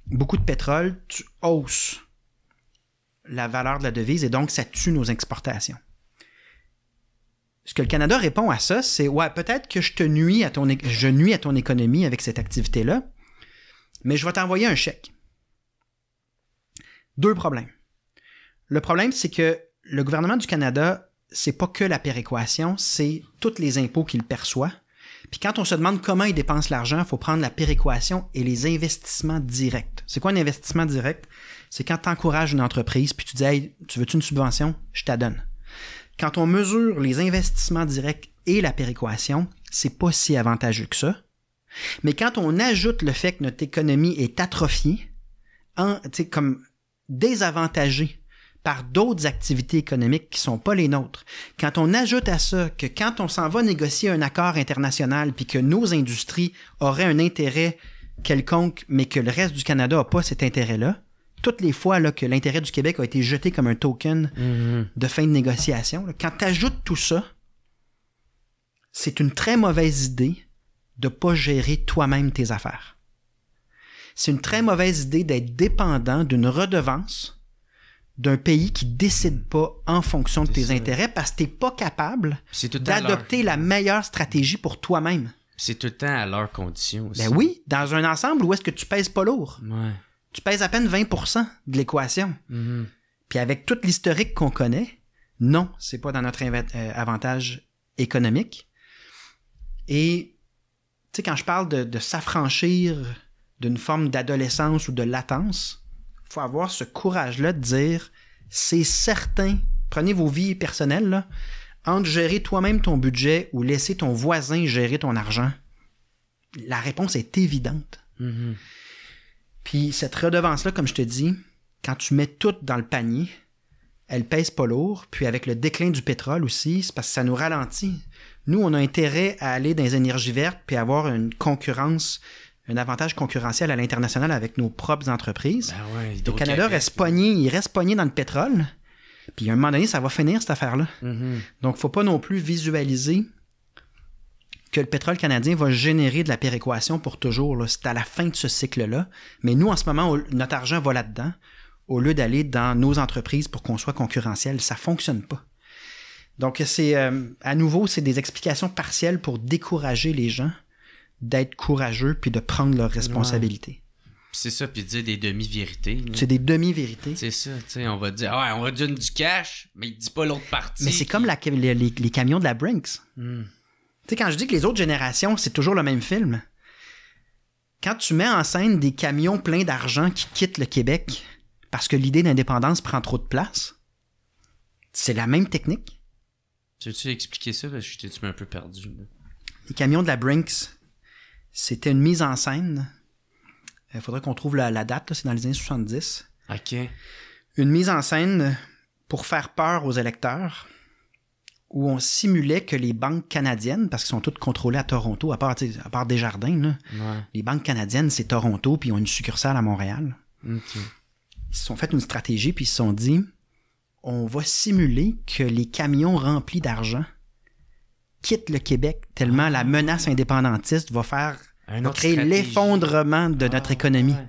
beaucoup de pétrole, tu hausses la valeur de la devise et donc ça tue nos exportations. Ce que le Canada répond à ça, c'est « Ouais, peut-être que je nuis à ton économie avec cette activité-là, mais je vais t'envoyer un chèque. » 2 problèmes. Le problème, c'est que le gouvernement du Canada, c'est pas que la péréquation, c'est tous les impôts qu'il perçoit. Puis quand on se demande comment il dépense l'argent, il faut prendre la péréquation et les investissements directs. C'est quoi un investissement direct? C'est quand tu encourages une entreprise puis tu dis « Hey, tu veux-tu une subvention? Je te la donne. » Quand on mesure les investissements directs et la péréquation, c'est pas si avantageux que ça. Mais quand on ajoute le fait que notre économie est atrophiée, comme désavantagée par d'autres activités économiques qui sont pas les nôtres, quand on ajoute à ça que quand on s'en va négocier un accord international puis que nos industries auraient un intérêt quelconque, mais que le reste du Canada n'a pas cet intérêt-là, toutes les fois là, que l'intérêt du Québec a été jeté comme un token de fin de négociation, là, quand tu ajoutes tout ça, c'est une très mauvaise idée de ne pas gérer toi-même tes affaires. C'est une très mauvaise idée d'être dépendant d'une redevance d'un pays qui ne décide pas en fonction de tes intérêts parce que tu n'es pas capable d'adopter la meilleure stratégie pour toi-même. C'est tout le temps à leurs conditions aussi. Ben oui, dans un ensemble où est-ce que tu pèses pas lourd. Ouais. Tu pèses à peine 20% de l'équation. Puis avec tout l'historique qu'on connaît, non, c'est pas dans notre avantage économique. Et, tu sais, quand je parle de s'affranchir d'une forme d'adolescence ou de latence, il faut avoir ce courage-là de dire, c'est certain, prenez vos vies personnelles, là, entre gérer toi-même ton budget ou laisser ton voisin gérer ton argent, la réponse est évidente. Puis cette redevance-là, comme je te dis, quand tu mets tout dans le panier, elle pèse pas lourd. Puis avec le déclin du pétrole aussi, c'est parce que ça nous ralentit. Nous, on a intérêt à aller dans les énergies vertes puis avoir une concurrence, un avantage concurrentiel à l'international avec nos propres entreprises. Ben ouais, le Canada reste pogné, il reste pogné dans le pétrole. Puis à un moment donné, ça va finir cette affaire-là. Donc, faut pas non plus visualiser que le pétrole canadien va générer de la péréquation pour toujours. Là. C'est à la fin de ce cycle-là. Mais nous, en ce moment, notre argent va là-dedans au lieu d'aller dans nos entreprises pour qu'on soit concurrentiel. Ça fonctionne pas. Donc, c'est à nouveau, c'est des explications partielles pour décourager les gens d'être courageux puis de prendre leurs responsabilités. C'est ça, puis dire des demi-vérités. Là. C'est des demi-vérités. C'est ça, tu sais, on va dire, ouais, on va dire du cash, mais il dit pas l'autre partie. Mais c'est comme les camions de la Brinks. Tu sais, quand je dis que les autres générations, c'est toujours le même film, quand tu mets en scène des camions pleins d'argent qui quittent le Québec parce que l'idée d'indépendance prend trop de place, c'est la même technique. Tu veux-tu expliquer ça? Parce que tu m'as un peu perdu. Là. Les camions de la Brinks, c'était une mise en scène. Il faudrait qu'on trouve la date, là, c'est dans les années 70. OK. Une mise en scène pour faire peur aux électeurs, où on simulait que les banques canadiennes, parce qu'elles sont toutes contrôlées à Toronto, à part Desjardins, là, les banques canadiennes, c'est Toronto, puis ils ont une succursale à Montréal. Okay. Ils se sont fait une stratégie, puis ils se sont dit, on va simuler que les camions remplis d'argent quittent le Québec, tellement la menace indépendantiste va créer l'effondrement de notre économie. Ouais.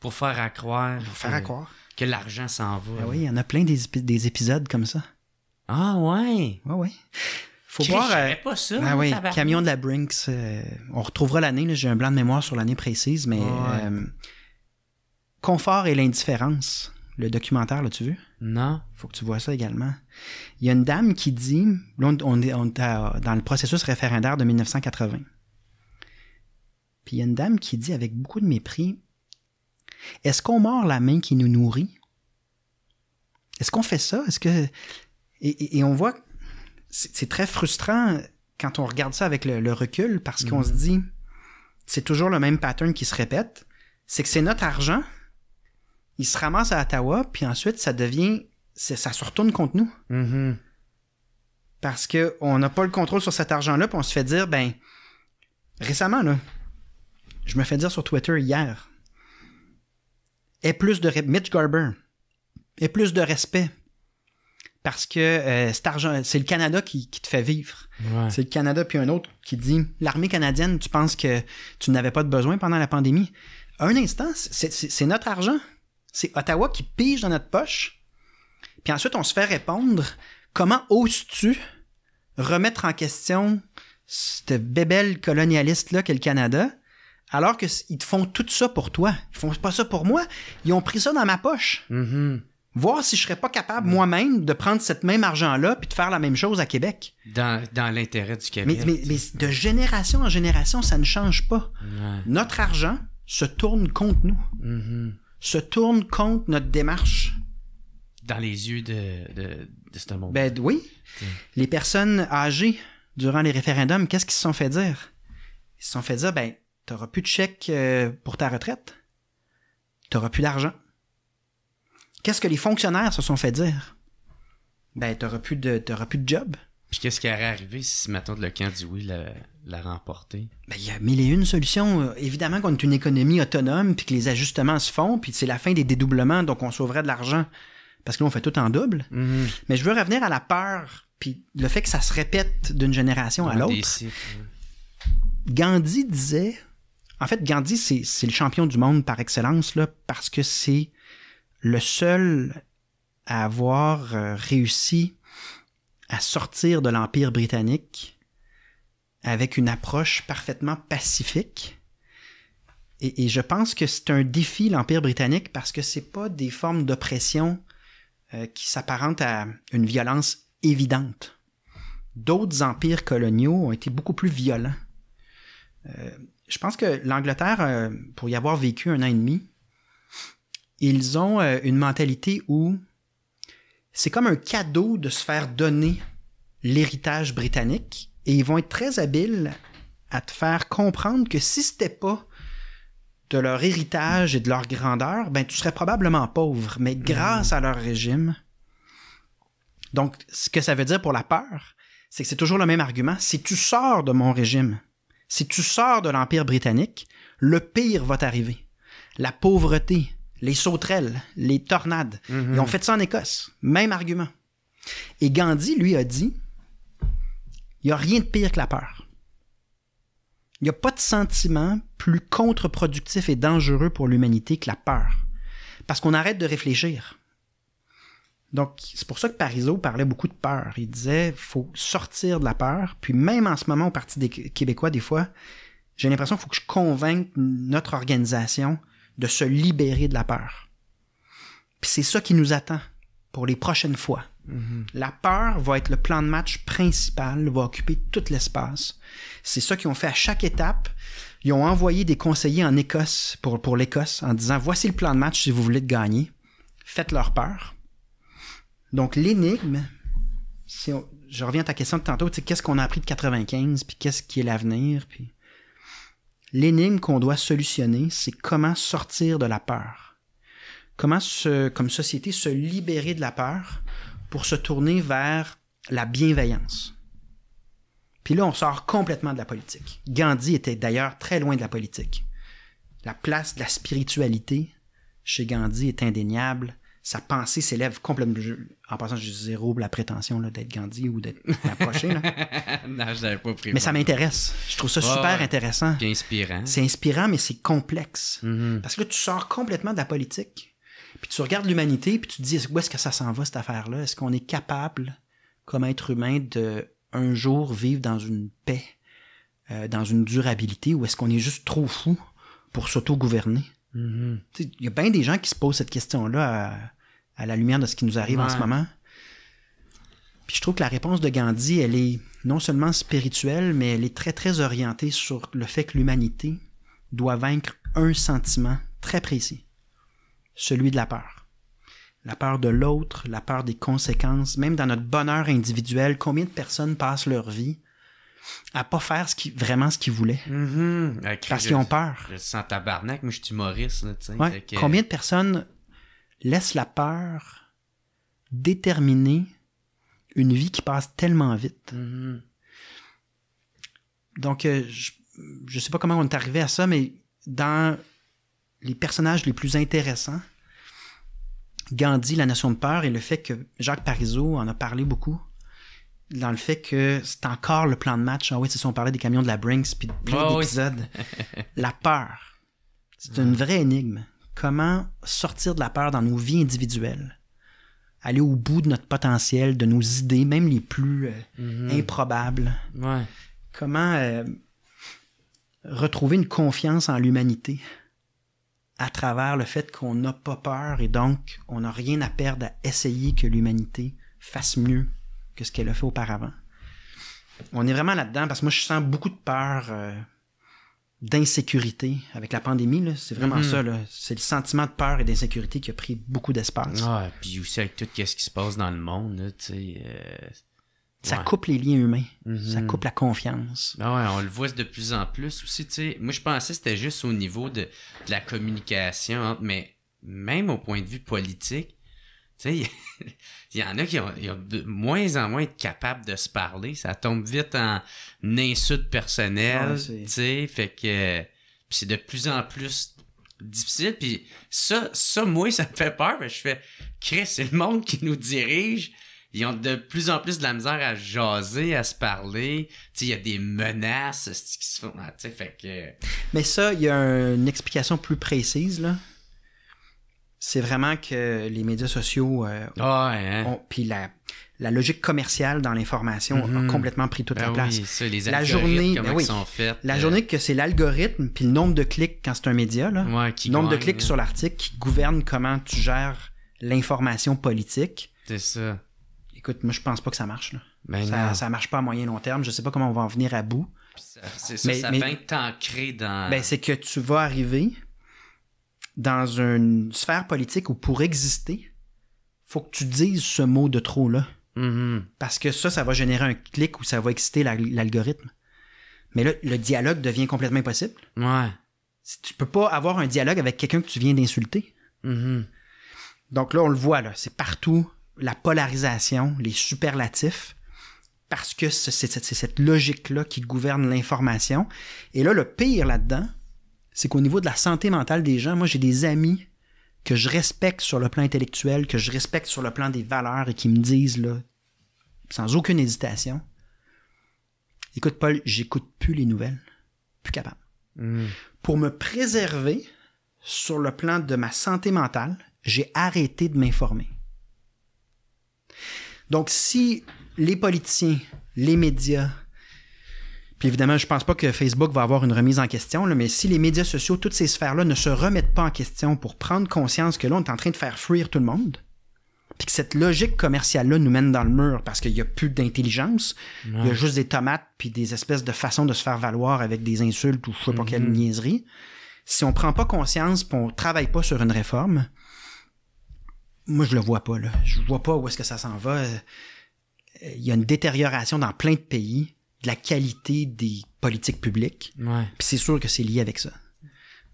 Pour faire à croire. Que l'argent s'en va. Ben oui, il y en a plein des épisodes comme ça. Ah ouais? Ouais. Faut voir. Pas ça. Ah oui, Camion de la Brinks. On retrouvera l'année, là, j'ai un blanc de mémoire sur l'année précise, mais Confort et l'indifférence. Le documentaire, l'as-tu vu? Non. Faut que tu vois ça également. Il y a une dame qui dit, là, on est dans le processus référendaire de 1980. Puis il y a une dame qui dit avec beaucoup de mépris, est-ce qu'on mord la main qui nous nourrit? Est-ce qu'on fait ça? Est-ce que... Et on voit, c'est très frustrant quand on regarde ça avec le recul parce qu'on se dit, c'est toujours le même pattern qui se répète, c'est que c'est notre argent, il se ramasse à Ottawa, puis ensuite ça se retourne contre nous. Parce qu'on n'a pas le contrôle sur cet argent-là, puis on se fait dire, récemment, là, je me fais dire sur Twitter hier, Mitch Garber, aie plus de respect. parce que cet argent, c'est le Canada qui te fait vivre. Ouais. C'est le Canada, puis un autre qui dit « L'armée canadienne, tu penses que tu n'avais pas de besoin pendant la pandémie? » Un instant, c'est notre argent. C'est Ottawa qui pige dans notre poche. Puis ensuite, on se fait répondre « Comment oses-tu remettre en question cette bébelle colonialiste-là qu'est le Canada, alors qu'ils te font tout ça pour toi? Ils font pas ça pour moi. Ils ont pris ça dans ma poche. Mm-hmm. Voir si je serais pas capable moi-même de prendre cette même argent-là puis de faire la même chose à Québec. Dans l'intérêt du Québec. Mais de génération en génération, ça ne change pas. Ouais. Notre argent se tourne contre nous. Mm-hmm. Se tourne contre notre démarche. Dans les yeux de ce monde. Ben oui. Les personnes âgées, durant les référendums, qu'est-ce qu'ils se sont fait dire? Ils se sont fait dire, ben, t'auras plus de chèque pour ta retraite. T'auras plus d'argent. Qu'est-ce que les fonctionnaires se sont fait dire? Ben, t'auras plus de job. Puis qu'est-ce qui aurait arrivé si, mettons, le camp du oui l'a remporté? Ben, il y a mille et une solutions. Évidemment qu'on est une économie autonome, puis que les ajustements se font, puis c'est la fin des dédoublements, donc on sauverait de l'argent. Parce que là, on fait tout en double. Mm-hmm. Mais je veux revenir à la peur, puis le fait que ça se répète d'une génération à l'autre. Gandhi disait... En fait, Gandhi, c'est le champion du monde par excellence, là, parce que c'est le seul à avoir réussi à sortir de l'Empire britannique avec une approche parfaitement pacifique. Et je pense que c'est un défi, l'Empire britannique, parce que c'est pas des formes d'oppression qui s'apparentent à une violence évidente. D'autres empires coloniaux ont été beaucoup plus violents. Je pense que l'Angleterre, pour y avoir vécu 1 an et demi, ils ont une mentalité où c'est comme un cadeau de se faire donner l'héritage britannique et ils vont être très habiles à te faire comprendre que si c'était pas de leur héritage et de leur grandeur, ben tu serais probablement pauvre, mais grâce à leur régime. Donc, ce que ça veut dire pour la peur, c'est que c'est toujours le même argument. Si tu sors de mon régime, si tu sors de l'Empire britannique, le pire va t'arriver. La pauvreté, les sauterelles, les tornades. Mm-hmm. Ils ont fait ça en Écosse. Même argument. Et Gandhi, lui, a dit, il n'y a rien de pire que la peur. Il n'y a pas de sentiment plus contre-productif et dangereux pour l'humanité que la peur. Parce qu'on arrête de réfléchir. Donc, c'est pour ça que Parizeau parlait beaucoup de peur. Il disait, il faut sortir de la peur. Puis même en ce moment, au Parti des Québécois, des fois, j'ai l'impression qu'il faut que je convainque notre organisation de se libérer de la peur. Puis c'est ça qui nous attend pour les prochaines fois. Mm-hmm. La peur va être le plan de match principal, va occuper tout l'espace. C'est ça qu'ils ont fait à chaque étape. Ils ont envoyé des conseillers en Écosse pour l'Écosse en disant, voici le plan de match si vous voulez de gagner. Faites leur peur. Donc, l'énigme, je reviens à ta question de tantôt, qu'est-ce qu'on a appris de 95, puis qu'est-ce qui est l'avenir, puis l'énigme qu'on doit solutionner, c'est comment sortir de la peur. Comment, comme société, se libérer de la peur pour se tourner vers la bienveillance. Puis là, on sort complètement de la politique. Gandhi était d'ailleurs très loin de la politique. La place de la spiritualité chez Gandhi est indéniable. Sa pensée s'élève complètement. En passant, j'ai zéro la prétention là, d'être Gandhi ou d'être approché. Là. Non, je n'avais pas pris. Mais ça m'intéresse. Je trouve ça super intéressant. C'est inspirant. C'est inspirant, mais c'est complexe. Mm-hmm. Parce que là, tu sors complètement de la politique. Puis tu regardes l'humanité, puis tu te dis, où est-ce que ça s'en va, cette affaire-là? Est-ce qu'on est capable, comme être humain, de un jour vivre dans une paix, dans une durabilité, ou est-ce qu'on est juste trop fou pour s'auto-gouverner? Mm-hmm. Il y a bien des gens qui se posent cette question-là à la lumière de ce qui nous arrive en ce moment. Puis je trouve que la réponse de Gandhi, elle est non seulement spirituelle, mais elle est très, très orientée sur le fait que l'humanité doit vaincre un sentiment très précis, celui de la peur. La peur de l'autre, la peur des conséquences, même dans notre bonheur individuel, combien de personnes passent leur vie à pas faire vraiment ce qu'ils voulaient. Mm-hmm. Parce qu'ils ont peur. Je sens tabarnak, mais je suis humoriste. Là, ouais. Combien de personnes laissent la peur déterminer une vie qui passe tellement vite. Mm-hmm. Donc, je sais pas comment on est arrivé à ça, mais dans les personnages les plus intéressants, Gandhi, la notion de peur, et le fait que Jacques Parizeau en a parlé beaucoup, dans le fait que c'est encore le plan de match. Ah oui, c'est ça, on parlait des camions de la Brinks, puis plein d'épisodes. La peur, c'est une vraie énigme. Comment sortir de la peur dans nos vies individuelles? Aller au bout de notre potentiel, de nos idées, même les plus improbables. Ouais. Comment retrouver une confiance en l'humanité à travers le fait qu'on n'a pas peur et donc on n'a rien à perdre à essayer que l'humanité fasse mieux que ce qu'elle a fait auparavant. On est vraiment là-dedans parce que moi je sens beaucoup de peur, d'insécurité avec la pandémie. Là. C'est vraiment ça. Là. C'est le sentiment de peur et d'insécurité qui a pris beaucoup d'espace. Ah, puis aussi avec tout ce qui se passe dans le monde, là, tu sais... Ça coupe les liens humains. Ça coupe la confiance. Ah ouais, on le voit de plus en plus aussi, tu sais. Moi, je pensais que c'était juste au niveau de la communication, mais même au point de vue politique, tu sais, il y en a qui ont de moins en moins être capables de se parler. Ça tombe vite en insulte personnelle, tu sais. Fait que puis c'est de plus en plus difficile. Puis ça, moi, ça me fait peur. Je fais, Chris, c'est le monde qui nous dirige. Ils ont de plus en plus de la misère à jaser, à se parler. Tu sais, il y a des menaces qui se font. Tu sais, fait que... Mais ça, il y a une explication plus précise, là. C'est vraiment que les médias sociaux puis la logique commerciale dans l'information a complètement pris toute la place. Oui, ça, les algorithmes, comment ils sont faits. La journée que c'est l'algorithme puis le nombre de clics quand c'est un média, là, nombre de clics sur l'article qui gouverne comment tu gères l'information politique. C'est ça. Écoute, moi, je pense pas que ça marche. Là. Ben ça marche pas à moyen long terme. Je sais pas comment on va en venir à bout. Ça va être ancré dans... Ben, c'est que tu vas arriver dans une sphère politique où pour exister, faut que tu dises ce mot de trop-là. Parce que ça va générer un clic ou ça va exciter l'algorithme. Mais là, le dialogue devient complètement impossible. Ouais. Tu peux pas avoir un dialogue avec quelqu'un que tu viens d'insulter. Donc là, on le voit, là. C'est partout... la polarisation, les superlatifs, parce que c'est cette logique-là qui gouverne l'information. Et là, le pire là-dedans, c'est qu'au niveau de la santé mentale des gens, moi, j'ai des amis que je respecte sur le plan intellectuel, que je respecte sur le plan des valeurs et qui me disent, là, sans aucune hésitation, écoute, Paul, j'écoute plus les nouvelles. Plus capable. Pour me préserver sur le plan de ma santé mentale, j'ai arrêté de m'informer. Donc, si les politiciens, les médias, puis évidemment, je pense pas que Facebook va avoir une remise en question, là, mais si les médias sociaux, toutes ces sphères-là ne se remettent pas en question pour prendre conscience que là, on est en train de faire fuir tout le monde, puis que cette logique commerciale-là nous mène dans le mur parce qu'il n'y a plus d'intelligence, il y a juste des tomates puis des espèces de façons de se faire valoir avec des insultes ou je sais pas quelle niaiserie. Si on prend pas conscience puis on travaille pas sur une réforme, moi, je le vois pas, là. Je vois pas où est-ce que ça s'en va. Il y a une détérioration dans plein de pays de la qualité des politiques publiques. Puis c'est sûr que c'est lié avec ça.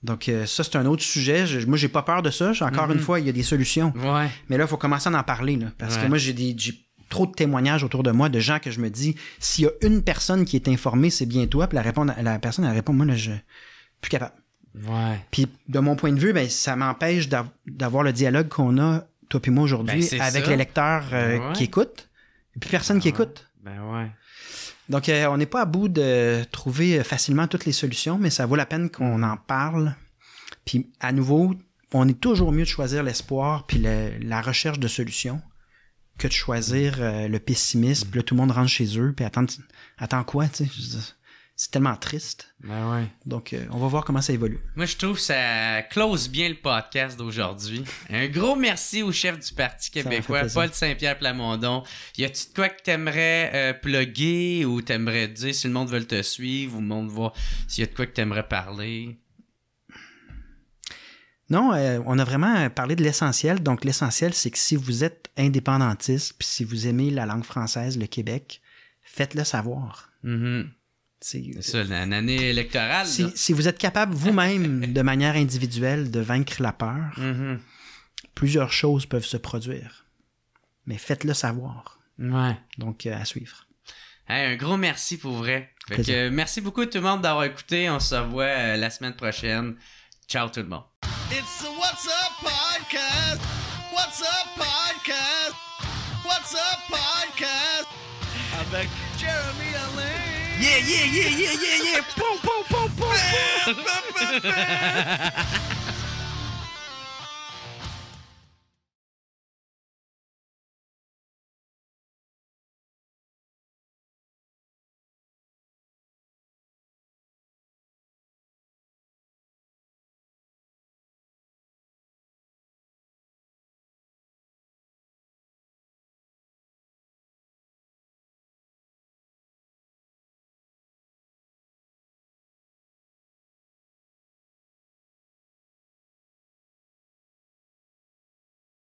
Donc, ça, c'est un autre sujet. Moi, j'ai pas peur de ça. Encore une fois, il y a des solutions. Mais là, il faut commencer à en parler, là. Parce que moi, j'ai trop de témoignages autour de moi de gens que je me dis, s'il y a une personne qui est informée, c'est bien toi. Puis la personne, elle répond, moi, là, je suis plus capable. Puis, de mon point de vue, ben, ça m'empêche d'avoir le dialogue qu'on a toi puis moi aujourd'hui, avec les lecteurs qui écoutent, et puis personne qui écoute. Donc, on n'est pas à bout de trouver facilement toutes les solutions, mais ça vaut la peine qu'on en parle. Puis, à nouveau, on est toujours mieux de choisir l'espoir puis la recherche de solutions que de choisir le pessimisme. Puis là, tout le monde rentre chez eux, puis attends quoi, tu sais? C'est tellement triste. Donc, on va voir comment ça évolue. Moi, je trouve que ça close bien le podcast d'aujourd'hui. Un gros merci au chef du Parti québécois, Paul Saint-Pierre Plamondon. Y a-tu de quoi que t'aimerais plugger ou t'aimerais dire si le monde veut te suivre ou le monde voir s'il y a de quoi que t'aimerais parler? Non, on a vraiment parlé de l'essentiel. Donc, l'essentiel, c'est que si vous êtes indépendantiste puis si vous aimez la langue française, le Québec, faites-le savoir. C'est ça, une année électorale. Si vous êtes capable vous-même, de manière individuelle, de vaincre la peur, plusieurs choses peuvent se produire. Mais faites-le savoir. Donc, à suivre. Hey, un gros merci pour vrai. Fait que, merci beaucoup tout le monde d'avoir écouté. On se revoit la semaine prochaine. Ciao tout le monde. It's the What's Up Podcast. What's Up Podcast? What's Up Podcast? Avec Jeremy Alain. Yeah! Poum, poum, poum, poum, poum.